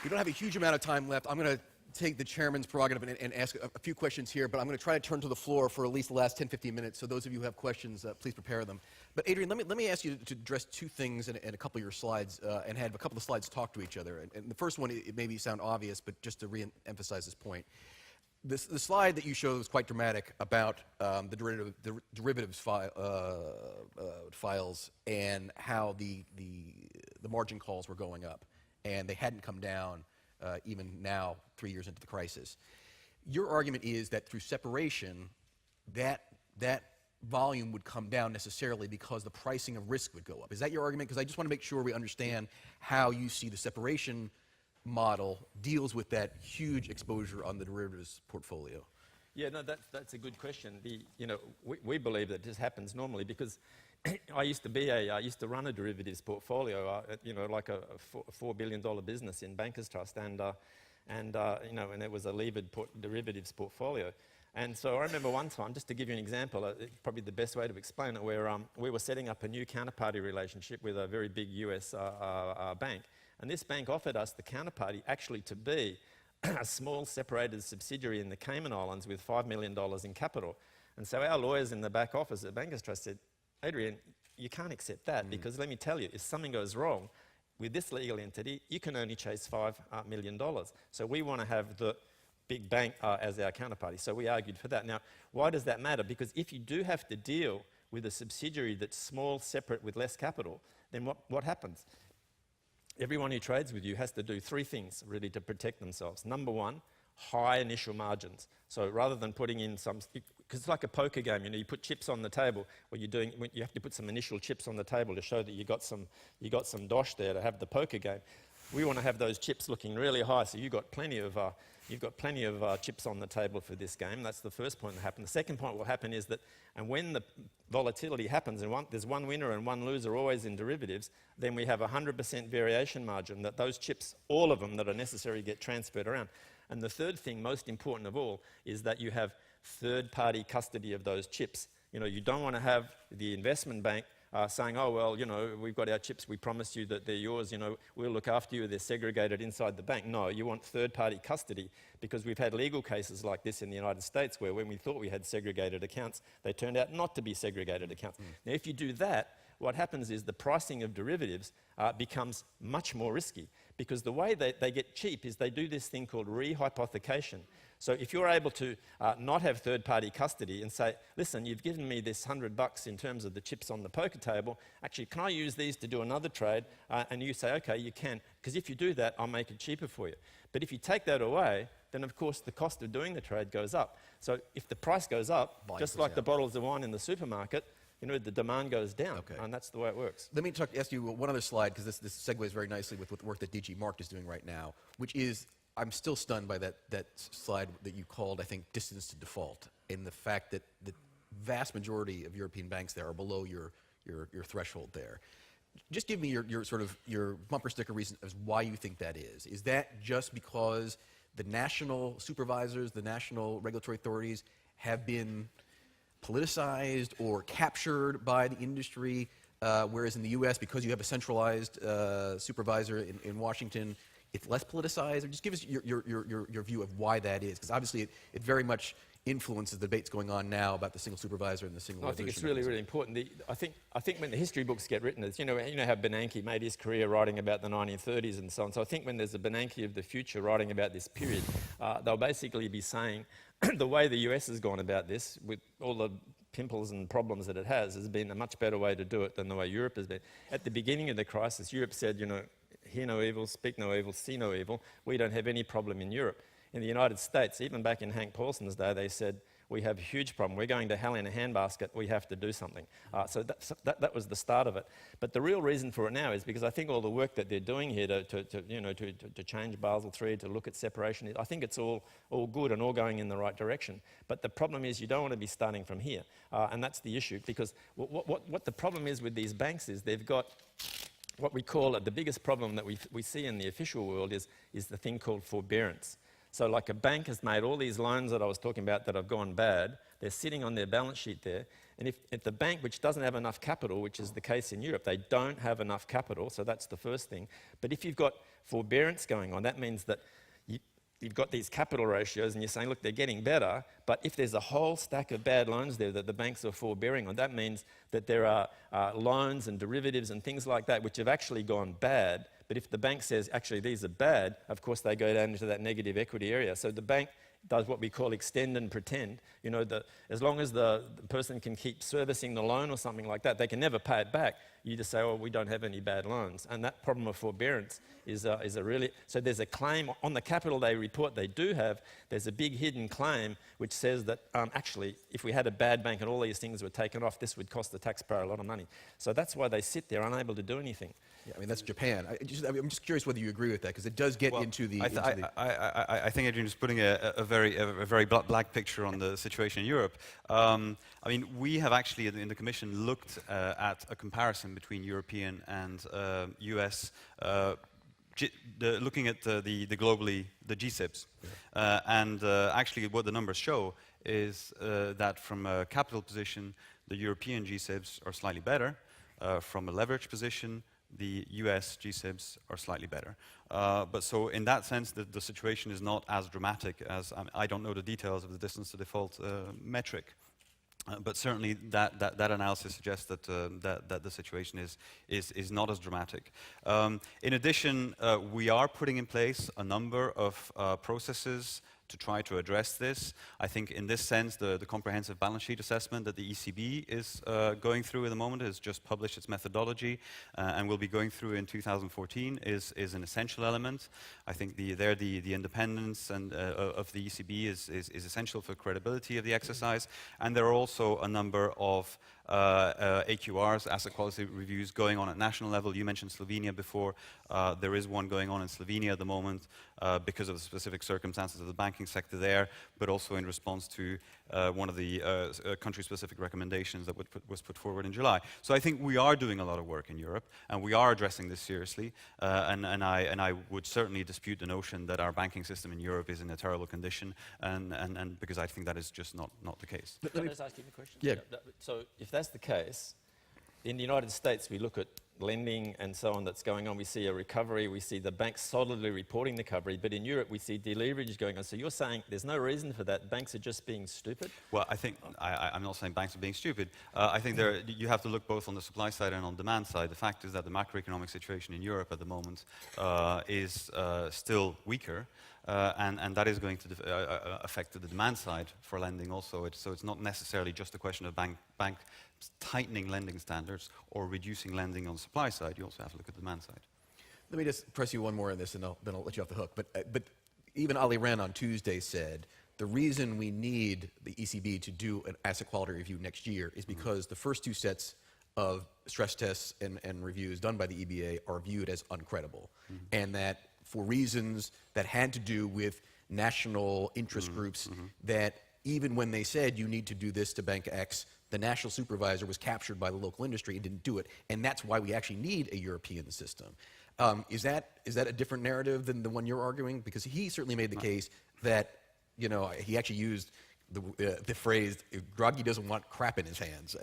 We don't have a huge amount of time left. I'm going to take the chairman's prerogative and ask a few questions here, but I'm going to try to turn to the floor for at least the last 10, 15 minutes. So those of you who have questions, please prepare them. But Adrian, let me ask you to address two things in a couple of your slides and have a couple of slides talk to each other. And the first one, it maybe sound obvious, but just to re-emphasize this point. The slide that you showed was quite dramatic about the derivatives files and how the margin calls were going up, and they hadn't come down even now, 3 years into the crisis. Your argument is that through separation, that volume would come down necessarily because the pricing of risk would go up. Is that your argument? Because I just want to make sure we understand how you see the separation model deals with that huge exposure on the derivatives portfolio. Yeah, no, that's a good question. We believe that this happens normally because I used to run a derivatives portfolio, like a $4 billion business in Bankers Trust, and it was a levered derivatives portfolio. And so I remember one time, just to give you an example, probably the best way to explain it, where we were setting up a new counterparty relationship with a very big US bank, and this bank offered us the counterparty actually to be a small separated subsidiary in the Cayman Islands with $5 million in capital. And so our lawyers in the back office at Bankers Trust said, Adrian, you can't accept that because let me tell you, if something goes wrong with this legal entity, you can only chase $5 million. So we want to have the big bank as our counterparty. So we argued for that. Now, why does that matter? Because if you do have to deal with a subsidiary that's small, separate, with less capital, then what happens? Everyone who trades with you has to do three things really to protect themselves. Number one, high initial margins. So rather than putting in some, because it's like a poker game, you put chips on the table. You have to put some initial chips on the table to show that you got some dosh there to have the poker game. We want to have those chips looking really high, so you've got plenty of chips on the table for this game. That's the first point that happened. The second point will happen is that, and when the volatility happens, and there's one winner and one loser always in derivatives, then we have 100% variation margin that those chips, all of them that are necessary, get transferred around. And the third thing, most important of all, is that you have third-party custody of those chips. You don't want to have the investment bank saying, oh, well, we've got our chips, we promise you that they're yours, we'll look after you, they're segregated inside the bank. No, you want third-party custody, because we've had legal cases like this in the United States where when we thought we had segregated accounts, they turned out not to be segregated accounts. Now, if you do that, what happens is the pricing of derivatives becomes much more risky, because the way they get cheap is they do this thing called rehypothecation. So if you're able to not have third-party custody and say, listen, you've given me this $100 in terms of the chips on the poker table, actually, can I use these to do another trade? And you say, okay, you can, because if you do that, I'll make it cheaper for you. But if you take that away, then of course the cost of doing the trade goes up. So if the price goes up, just like the bottles of wine in the supermarket, the demand goes down, and that's the way it works. Let me ask you one other slide, because this segues very nicely with the work that DG MARKT is doing right now, which is, I'm still stunned by that slide that you called, I think, distance to default, and the fact that the vast majority of European banks there are below your threshold there. Just give me your bumper sticker reason as why you think that is. Is that just because the national supervisors, the national regulatory authorities have been politicized or captured by the industry, whereas in the U.S., because you have a centralized supervisor in Washington, it's less politicized? Or just give us your view of why that is, because obviously it very much influences the debates going on now about the single supervisor and the single I think it's really, really important. I think when the history books get written, it's, you know how Bernanke made his career writing about the 1930s and so on. So I think when there's a Bernanke of the future writing about this period, they'll basically be saying the way the US has gone about this, with all the pimples and problems that it has been a much better way to do it than the way Europe has been. At the beginning of the crisis, Europe said, you know, hear no evil, speak no evil, see no evil. We don't have any problem in Europe. In the United States, even back in Hank Paulson's day, they said, we have a huge problem. We're going to hell in a handbasket. We have to do something. So that was the start of it. But the real reason for it now is because I think all the work that they're doing here to change Basel III, to look at separation, I think it's all good and all going in the right direction. But the problem is you don't want to be starting from here. And that's the issue, because what the problem is with these banks is they've got what we call the biggest problem that we see in the official world is the thing called forbearance. So like a bank has made all these loans that I was talking about that have gone bad, they're sitting on their balance sheet there, and if the bank, which doesn't have enough capital, which is the case in Europe, they don't have enough capital, so that's the first thing. But if you've got forbearance going on, that means that you've got these capital ratios and you're saying, look, they're getting better, but if there's a whole stack of bad loans there that the banks are forbearing on, that means that there are loans and derivatives and things like that which have actually gone bad. But if the bank says, actually, these are bad, of course, they go down into that negative equity area. So the bank does what we call extend and pretend. You know, as long as the person can keep servicing the loan or something like that, they can never pay it back. You just say, oh, we don't have any bad loans. And that problem of forbearance is a really... So there's a claim on the capital they report they do have. There's a big hidden claim which says that actually, if we had a bad bank and all these things were taken off, this would cost the taxpayer a lot of money. So that's why they sit there unable to do anything. Yeah, I mean, that's Japan. I'm just curious whether you agree with that, because it does get into the... I think Adrian is putting a very black picture on the situation in Europe. I mean, we have actually, in the Commission, looked at a comparison between European and US, looking at the globally, the GSIBs. And actually, what the numbers show is that from a capital position, the European GSIBs are slightly better. From a leverage position, the US GSIBs are slightly better. But so in that sense, the situation is not as dramatic as, I don't know the details of the distance to default metric. But certainly that analysis suggests that the situation is not as dramatic. In addition, we are putting in place a number of processes to try to address this. I think in this sense, the comprehensive balance sheet assessment that the ECB is going through at the moment has just published its methodology and will be going through in 2014 is an essential element. I think the independence and of the ECB is essential for credibility of the exercise. And there are also a number of AQRs, asset quality reviews, going on at national level. You mentioned Slovenia before. There is one going on in Slovenia at the moment because of the specific circumstances of the banking sector there, but also in response to one of the country-specific recommendations that was put forward in July. So I think we are doing a lot of work in Europe, and we are addressing this seriously. And I would certainly dispute the notion that our banking system in Europe is in a terrible condition, and because I think that is just not the case. Can I just ask you a question? Yeah. So if that's the case, in the United States, we look at lending and so on that's going on. We see a recovery. We see the banks solidly reporting the recovery. But in Europe, we see deleverage going on. So you're saying there's no reason for that. Banks are just being stupid? Well, I think I'm not saying banks are being stupid. I think you have to look both on the supply side and on demand side. The fact is that the macroeconomic situation in Europe at the moment is still weaker. And that is going to affect the demand side for lending also. So it's not necessarily just a question of bank tightening lending standards or reducing lending on the supply side. You also have to look at the demand side. Let me just press you one more on this, and then I'll let you off the hook. But even Alain on Tuesday said the reason we need the ECB to do an asset quality review next year is because the first two sets of stress tests and reviews done by the EBA are viewed as uncredible, and that for reasons that had to do with national interest groups, that even when they said you need to do this to Bank X, the national supervisor was captured by the local industry and didn't do it, and that's why we actually need a European system. Is that a different narrative than the one you're arguing? Because he certainly made the case that, you know, he actually used the phrase, Draghi doesn't want crap in his hands.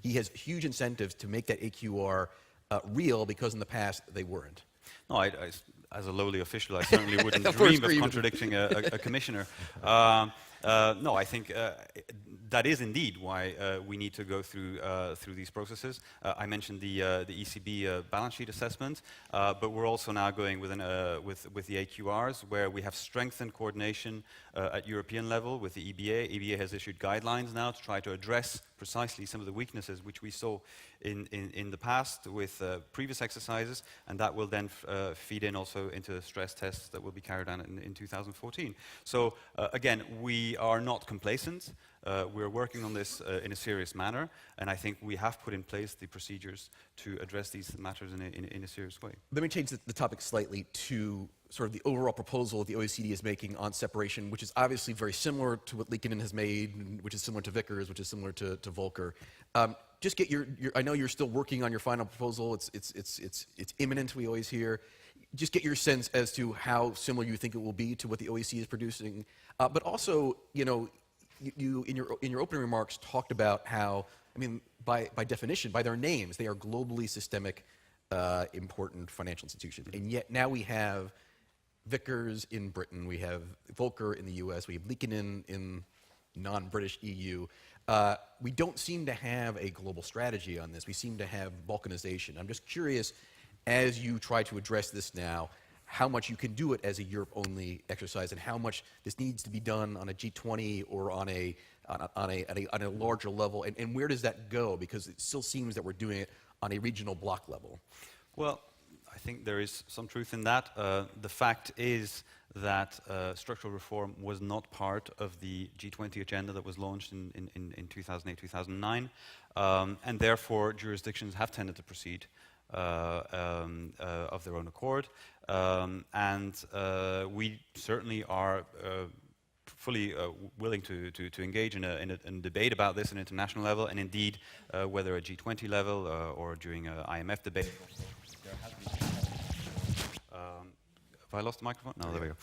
He has huge incentives to make that AQR real because in the past they weren't. No, as a lowly official, I certainly wouldn't Of course, dream of contradicting a commissioner. No, I think that is indeed why we need to go through these processes. I mentioned the ECB balance sheet assessment, but we're also now going with the AQRs, where we have strengthened coordination at European level with the EBA. EBA has issued guidelines now to try to address precisely some of the weaknesses which we saw in the past with previous exercises, and that will then feed in also into stress tests that will be carried out in 2014. So again, we are not complacent. We're working on this in a serious manner, and I think we have put in place the procedures to address these matters in a serious way. Let me change the topic slightly to sort of the overall proposal the OECD is making on separation, which is obviously very similar to what Liikanen has made, which is similar to Vickers, which is similar to Volcker. Just get your I know you're still working on your final proposal. It's imminent, we always hear. Just get your sense as to how similar you think it will be to what the OECD is producing. But also, you in your opening remarks talked about how, I mean, by definition, by their names, they are globally systemic, important financial institutions. And yet now we have Vickers in Britain, we have Volcker in the US, we have Liikanen in non-British EU. We don't seem to have a global strategy on this. We seem to have balkanization. I'm just curious, as you try to address this now, how much you can do it as a Europe-only exercise, and how much this needs to be done on a G20 or on a larger level, and where does that go? Because it still seems that we're doing it on a regional bloc level. Well, I think there is some truth in that. The fact is that structural reform was not part of the G20 agenda that was launched in 2008, 2009, and therefore jurisdictions have tended to proceed of their own accord, and we certainly are fully willing to engage in a debate about this at an international level, and indeed, whether at G20 level or during an IMF debate. There has been have I lost the microphone? No, there we go.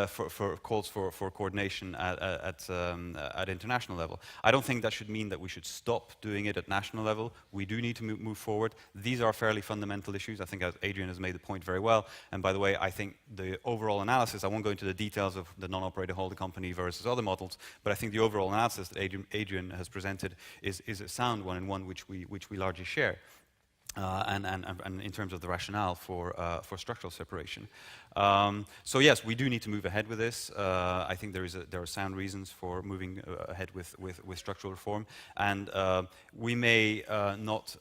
For calls for coordination at international level. I don't think that should mean that we should stop doing it at national level. We do need to move forward. These are fairly fundamental issues. I think Adrian has made the point very well. And by the way, I think the overall analysis, I won't go into the details of the non-operator holding company versus other models, but I think the overall analysis that Adrian has presented is a sound one, and one which we largely share. And in terms of the rationale for structural separation. So yes, we do need to move ahead with this. I think there are sound reasons for moving ahead with structural reform, and we may not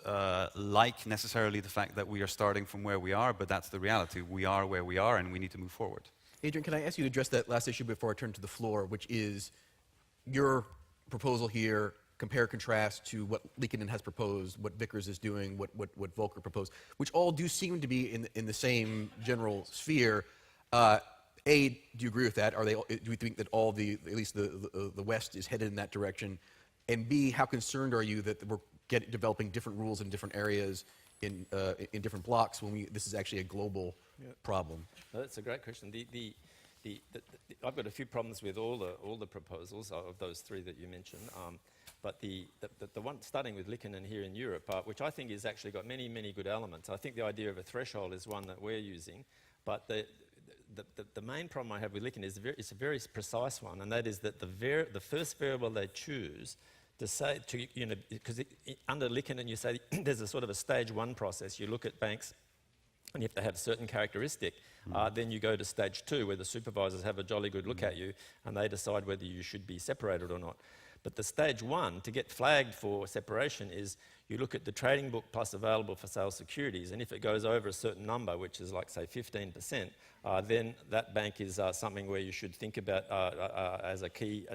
like necessarily the fact that we are starting from where we are, but that's the reality. We are where we are, and we need to move forward. Adrian, can I ask you to address that last issue before I turn to the floor, which is your proposal here, compare contrast to what Liikanen has proposed, what Vickers is doing, what Volcker proposed, which all do seem to be in the same general sphere. A, do you agree with that? Do you think that at least the West is headed in that direction? And B, how concerned are you that we're developing different rules in different areas in different blocks when this is actually a global problem? No, that's a great question. I've got a few problems with all the proposals of those three that you mentioned. But the one starting with Liikanen here in Europe, which I think has actually got many, many good elements. I think the idea of a threshold is one that we're using, but the main problem I have with Liikanen is a very precise one, and that is that the first variable they choose to say, because under Liikanen you say there's a sort of a stage one process. You look at banks, and if they have certain characteristic, then you go to stage two, where the supervisors have a jolly good look at you, and they decide whether you should be separated or not. But the stage one, to get flagged for separation, is you look at the trading book plus available for sale securities, and if it goes over a certain number, which is like, say, 15%, then that bank is something where you should think about as a key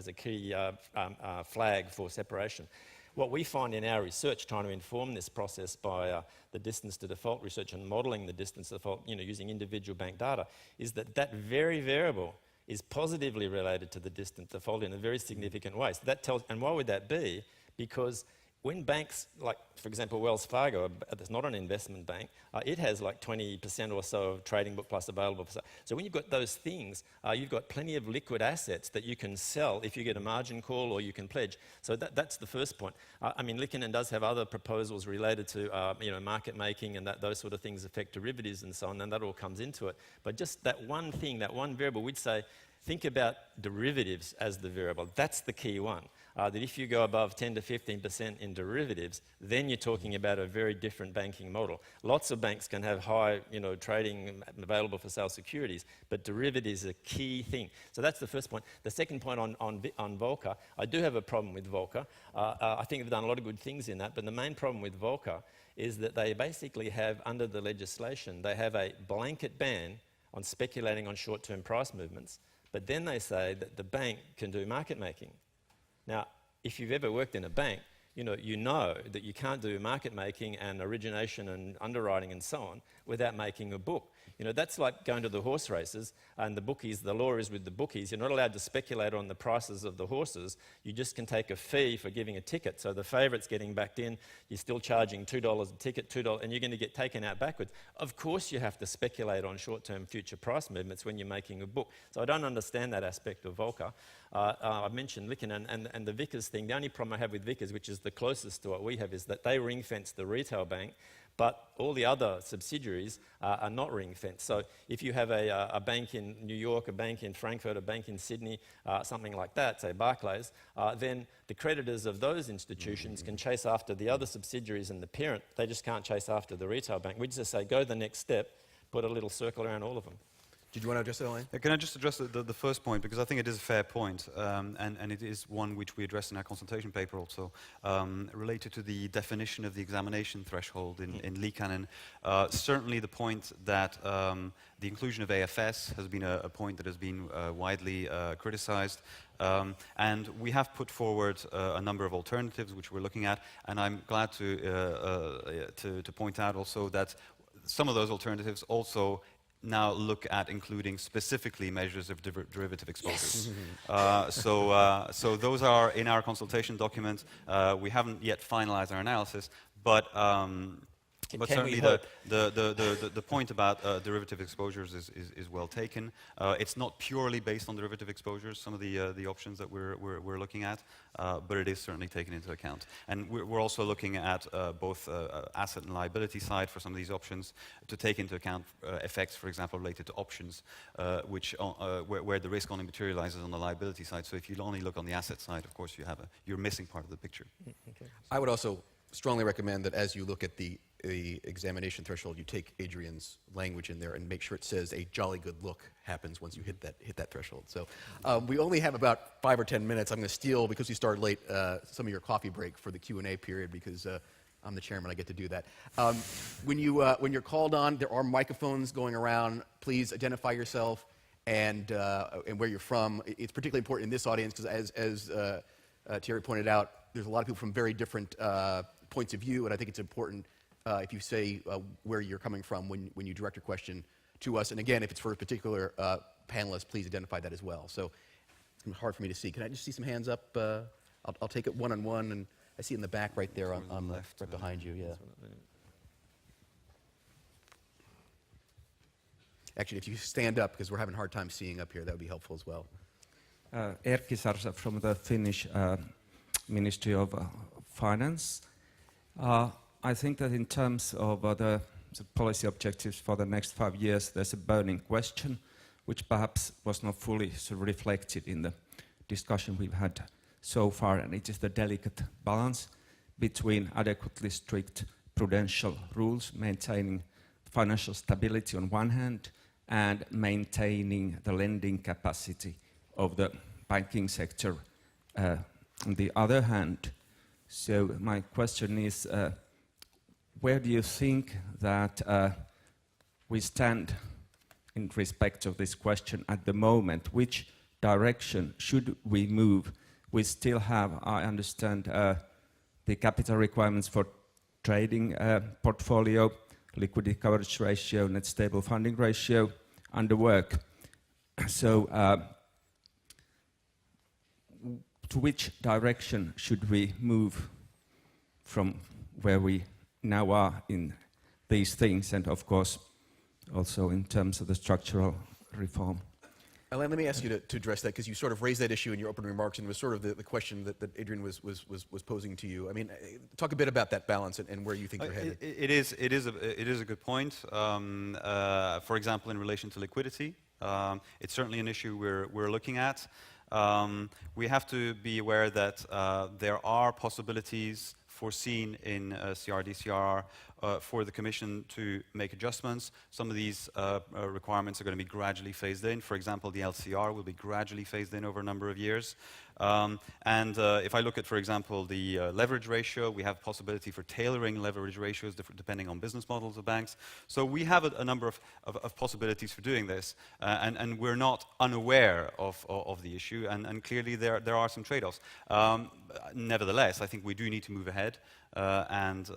flag for separation. What we find in our research, trying to inform this process by the distance to default research and modelling the distance to default, using individual bank data, is that very variable is positively related to the distant default in a very significant way. So that tells, and why would that be? Because when banks, like for example Wells Fargo, that's not an investment bank, it has like 20% or so of trading book plus available for sale. So when you've got those things, you've got plenty of liquid assets that you can sell if you get a margin call or you can pledge. So that's the first point. I mean, Liikanen does have other proposals related to market making, and that those sort of things affect derivatives and so on, and that all comes into it. But just that one thing, that one variable, we'd say, think about derivatives as the variable. That's the key one. That if you go above 10 to 15% in derivatives, then you're talking about a very different banking model. Lots of banks can have high, trading available for sale securities, but derivatives is a key thing. So that's the first point. The second point on Volcker, I do have a problem with Volcker. I think they've done a lot of good things in that, but the main problem with Volcker is that they basically have, under the legislation, they have a blanket ban on speculating on short-term price movements, but then they say that the bank can do market making. Now, if you've ever worked in a bank, you know that you can't do market making and origination and underwriting and so on without making a book. That's like going to the horse races and the law is with the bookies. You're not allowed to speculate on the prices of the horses. You just can take a fee for giving a ticket. So the favourite's getting backed in, you're still charging $2 a ticket, $2, and you're going to get taken out backwards. Of course you have to speculate on short-term future price movements when you're making a book. So I don't understand that aspect of Volcker. I mentioned Liikanen and the Vickers thing. The only problem I have with Vickers, which is the closest to what we have, is that they ring-fence the retail bank, but all the other subsidiaries are not ring-fenced. So if you have a bank in New York, a bank in Frankfurt, a bank in Sydney, something like that, say Barclays, then the creditors of those institutions can chase after the other subsidiaries and the parent. They just can't chase after the retail bank. We just say, go the next step, put a little circle around all of them. Did you want to address that, Alain? Can I just address the first point, because I think it is a fair point, and it is one which we addressed in our consultation paper also, related to the definition of the examination threshold in Liikanen. Certainly the point that the inclusion of AFS has been a point that has been widely criticized, and we have put forward a number of alternatives which we're looking at, and I'm glad to point out also that some of those alternatives also now look at including specifically measures of derivative exposures. Yes. So those are in our consultation document. We haven't yet finalized our analysis, but certainly the point about derivative exposures is well taken. It's not purely based on derivative exposures, some of the options that we're looking at, but it is certainly taken into account. And we're also looking at both asset and liability side for some of these options to take into account effects, for example, related to options, where the risk only materializes on the liability side. So if you only look on the asset side, of course you're missing part of the picture. Okay. I would also strongly recommend that as you look at the examination threshold, you take Adrian's language in there and make sure it says a jolly good look happens once you hit that threshold. So we only have about 5 or 10 minutes. I'm going to steal, because we started late, some of your coffee break for the Q&A period, because I'm the chairman, I get to do that. When you're called on, there are microphones going around. Please identify yourself and where you're from. It's particularly important in this audience because, as Thierry pointed out, there's a lot of people from very different points of view, and I think it's important if you say where you're coming from when you direct your question to us. And again, if it's for a particular panelist, please identify that as well. So it's hard for me to see. Can I just see some hands up? I'll take it one-on-one, and I see it in the back right there on the left, right behind you. Yeah. Actually, if you stand up, because we're having a hard time seeing up here, that would be helpful as well. Erkki Sarsa from the Finnish Ministry of Finance. I think that in terms of the policy objectives for the next 5 years, there's a burning question, which perhaps was not fully reflected in the discussion we've had so far, and it is the delicate balance between adequately strict prudential rules, maintaining financial stability on one hand, and maintaining the lending capacity of the banking sector on the other hand. So my question is, where do you think that we stand in respect of this question at the moment? Which direction should we move? We still have, I understand, the capital requirements for trading portfolio, liquidity coverage ratio, net stable funding ratio under work. So to which direction should we move from where we now are in these things, and of course also in terms of the structural reform. Alain, let me ask you to address that, because you sort of raised that issue in your opening remarks, and it was sort of the question that Adrian was posing to you. I mean, talk a bit about that balance and where you think you're headed. It is a good point. For example, in relation to liquidity, it's certainly an issue we're looking at. We have to be aware that there are possibilities foreseen in CRD/CRR for the Commission to make adjustments. Some of these requirements are going to be gradually phased in. For example, the LCR will be gradually phased in over a number of years. If I look at, for example, the leverage ratio, we have possibility for tailoring leverage ratios depending on business models of banks. So we have a number of possibilities for doing this, and we're not unaware of the issue, and clearly there are some trade-offs. Nevertheless, I think we do need to move ahead, and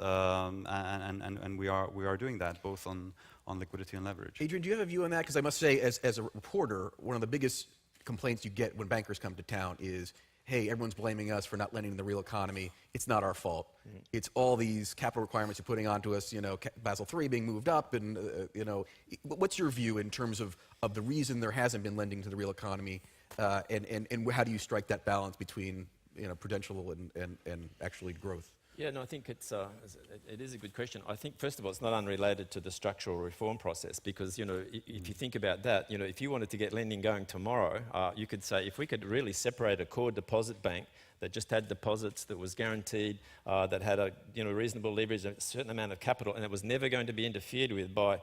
we are doing that both on liquidity and leverage. Adrian, do you have a view on that? Because I must say, as a reporter, one of the biggest complaints you get when bankers come to town is, hey, everyone's blaming us for not lending in the real economy. It's not our fault. Mm-hmm. It's all these capital requirements you're putting onto us, you know, Basel III being moved up, and, you know. What's your view in terms of the reason there hasn't been lending to the real economy, and how do you strike that balance between, you know, prudential and actually growth? Yeah, no, I think it is a good question. I think, first of all, it's not unrelated to the structural reform process, because, you know, if you think about that, you know, if you wanted to get lending going tomorrow, you could say, if we could really separate a core deposit bank that just had deposits, that was guaranteed, that had a, you know, reasonable leverage, a certain amount of capital, and it was never going to be interfered with by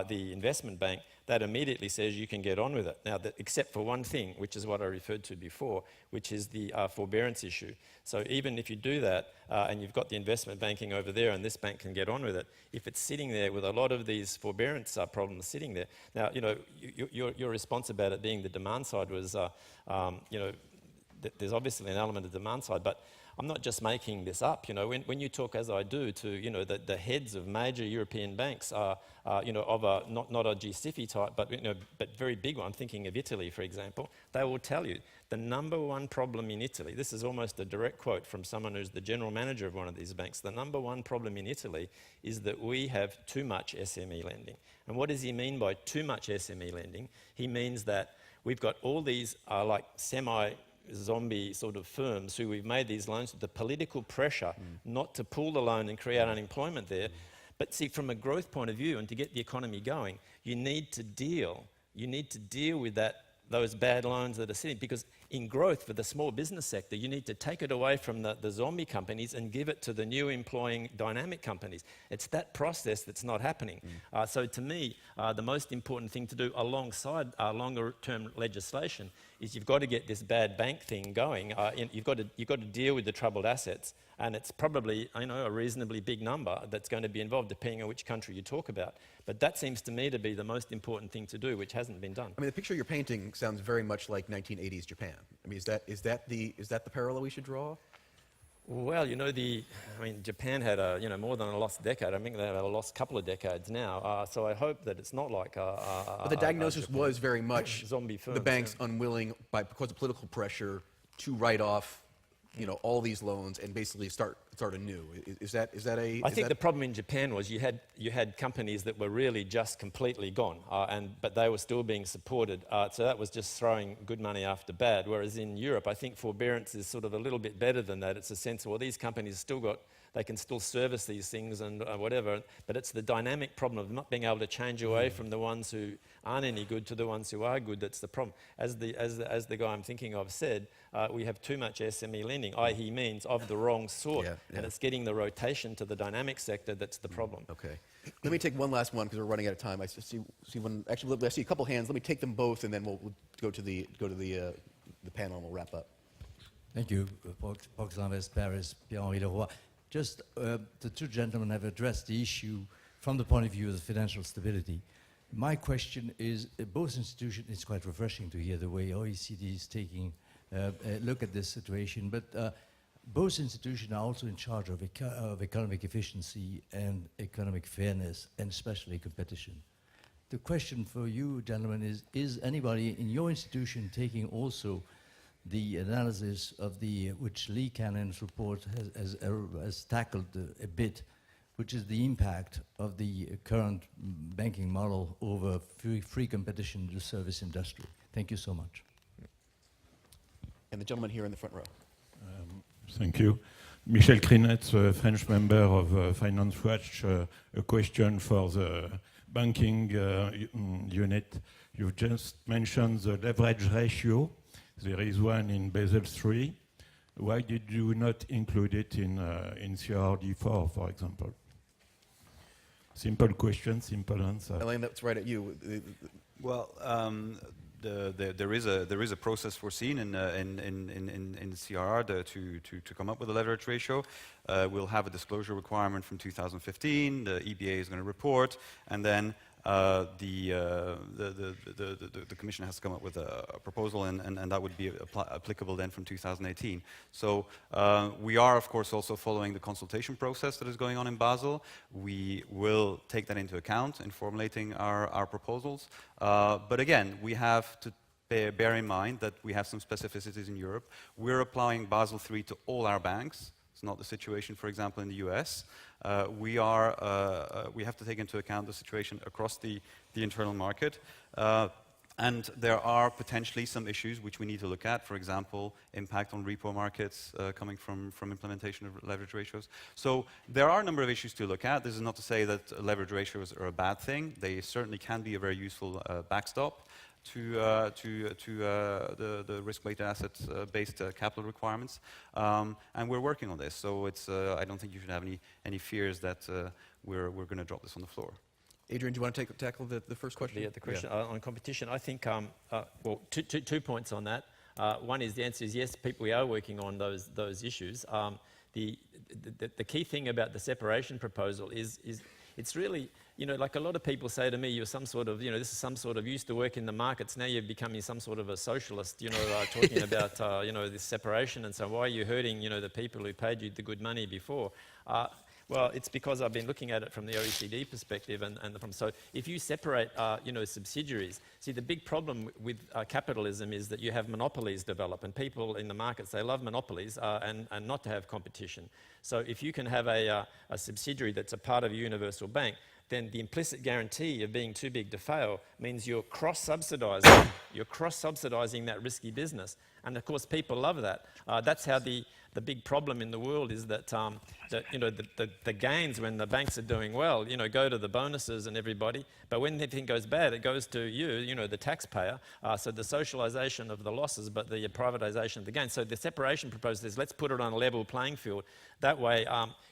the investment bank, that immediately says you can get on with it. Now, except for one thing, which is what I referred to before, which is the forbearance issue. So even if you do that, and you've got the investment banking over there, and this bank can get on with it, if it's sitting there with a lot of these forbearance problems sitting there. Now, you know, your response about it being the demand side was, you know, there's obviously an element of demand side, but I'm not just making this up. You know, when you talk, as I do, to, you know, the heads of major European banks are, you know, of a not a G-SIFI type, but, you know, but very big one. I'm thinking of Italy, for example. They will tell you the number one problem in Italy. This is almost a direct quote from someone who's the general manager of one of these banks. The number one problem in Italy is that we have too much SME lending. And what does he mean by too much SME lending? He means that we've got all these like zombie sort of firms who we've made these loans with the political pressure not to pull the loan and create unemployment there. But see, from a growth point of view, and to get the economy going, you need to deal with those bad loans that are sitting, because in growth for the small business sector, you need to take it away from the zombie companies and give it to the new employing dynamic companies. It's that process that's not happening. So to me, the most important thing to do alongside longer term legislation is you've got to get this bad bank thing going. You've got to deal with the troubled assets, and it's probably, you know, a reasonably big number that's going to be involved depending on which country you talk about. But that seems to me to be the most important thing to do, which hasn't been done. I mean, the picture you're painting sounds very much like 1980s Japan. I mean, is that the parallel we should draw? Well, you know, Japan had more than a lost decade. I think they have a lost couple of decades now. So I hope that it's not like but the diagnosis was very much zombie firms, the banks unwilling, because of political pressure, to write off, you know, all these loans and basically start anew. Is that a? I think the problem in Japan was you had companies that were really just completely gone, but they were still being supported. So that was just throwing good money after bad. Whereas in Europe, I think forbearance is sort of a little bit better than that. It's a sense, well, these companies they can still service these things and whatever, but it's the dynamic problem of not being able to change away from the ones who aren't any good to the ones who are good that's the problem. As the guy I'm thinking of said, we have too much SME lending, i.e. he means of the wrong sort, and it's getting the rotation to the dynamic sector that's the problem. Okay. Let me take one last one because we're running out of time. I see one. Actually, I see a couple hands. Let me take them both, and then we'll go to the panel, and we'll wrap up. Thank you, Box Invest Paris, Pierre-Henri Leroy. Just the two gentlemen have addressed the issue from the point of view of financial stability. My question is, both institutions, it's quite refreshing to hear the way OECD is taking a look at this situation, but both institutions are also in charge of economic efficiency and economic fairness, and especially competition. The question for you, gentlemen, is anybody in your institution taking also the analysis of which Lee Cannon's report has tackled a bit, which is the impact of the current banking model over free competition in the service industry. Thank you so much. And the gentleman here in the front row. Thank you. Michel Crinetz, a French member of Finance Watch. A question for the banking unit. You've just mentioned the leverage ratio. There is one in Basel III. Why did you not include it in CRD4, for example? Simple question, simple answer. Alain, that's right at you. Well, there is a process foreseen in CRR to come up with a leverage ratio. We'll have a disclosure requirement from 2015. The EBA is going to report, and then the Commission has to come up with a proposal, and that would be applicable then from 2018. So we are, of course, also following the consultation process that is going on in Basel. We will take that into account in formulating our proposals. But again, we have to bear in mind that we have some specificities in Europe. We're applying Basel III to all our banks. It's not the situation, for example, in the US. We have to take into account the situation across the internal market. And there are potentially some issues which we need to look at, for example, impact on repo markets coming from implementation of leverage ratios. So there are a number of issues to look at. This is not to say that leverage ratios are a bad thing. They certainly can be a very useful backstop to the risk-weighted assets-based capital requirements, and we're working on this. So it's I don't think you should have any fears that we're going to drop this on the floor. Adrian, do you want to tackle the first question? Yeah, the question on competition. I think well, two points on that. One is the answer is yes. We are working on those issues. The key thing about the separation proposal is it's really, you know, like a lot of people say to me, you're some sort of, you know, this is some sort of used to work in the markets, now you're becoming some sort of a socialist, you know, talking about, you know, this separation and so why are you hurting, you know, the people who paid you the good money before? Well, it's because I've been looking at it from the OECD perspective so if you separate, you know, subsidiaries, see the big problem with capitalism is that you have monopolies develop and people in the markets, they love monopolies and not to have competition. So if you can have a subsidiary that's a part of a universal bank, then the implicit guarantee of being too big to fail means you're cross-subsidising. You're cross-subsidising that risky business. And of course, people love that. That's how the big problem in the world is that, you know, the gains when the banks are doing well, you know, go to the bonuses and everybody. But when anything goes bad, it goes to you know, the taxpayer. So the socialisation of the losses, but the privatisation of the gains. So the separation proposal is let's put it on a level playing field. That way,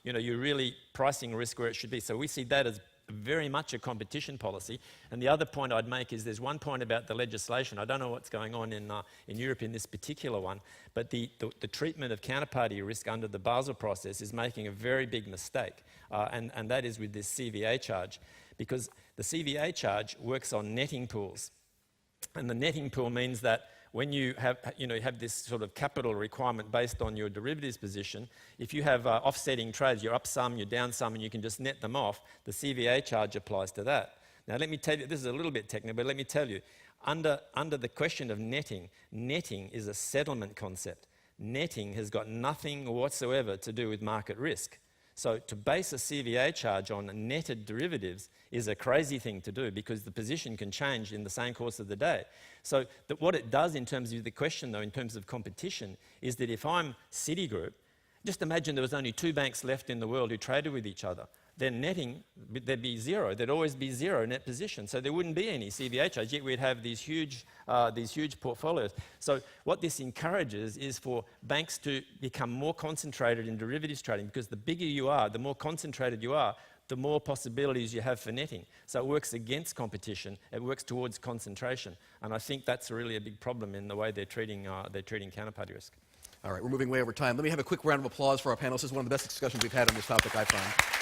you know, you're really pricing risk where it should be. So we see that as very much a competition policy. And the other point I'd make is there's one point about the legislation. I don't know what's going on in Europe in this particular one, but the treatment of counterparty risk under the Basel process is making a very big mistake, and that is with this CVA charge, because the CVA charge works on netting pools. And the netting pool means that when you have, you know, you have this sort of capital requirement based on your derivatives position, if you have offsetting trades, you're up some, you're down some, and you can just net them off, the CVA charge applies to that. Now let me tell you, this is a little bit technical, but let me tell you, under the question of netting is a settlement concept. Netting has got nothing whatsoever to do with market risk. So to base a CVA charge on netted derivatives is a crazy thing to do because the position can change in the same course of the day. So what it does in terms of the question, though, in terms of competition, is that if I'm Citigroup, just imagine there was only 2 banks left in the world who traded with each other. Then netting, there'd be zero. There'd always be zero net position. So there wouldn't be any CVA charge, yet we'd have these huge portfolios. So what this encourages is for banks to become more concentrated in derivatives trading, because the bigger you are, the more concentrated you are, the more possibilities you have for netting. So it works against competition. It works towards concentration. And I think that's really a big problem in the way they're treating counterparty risk. All right, we're moving way over time. Let me have a quick round of applause for our panelists. This is one of the best discussions we've had on this topic, I find.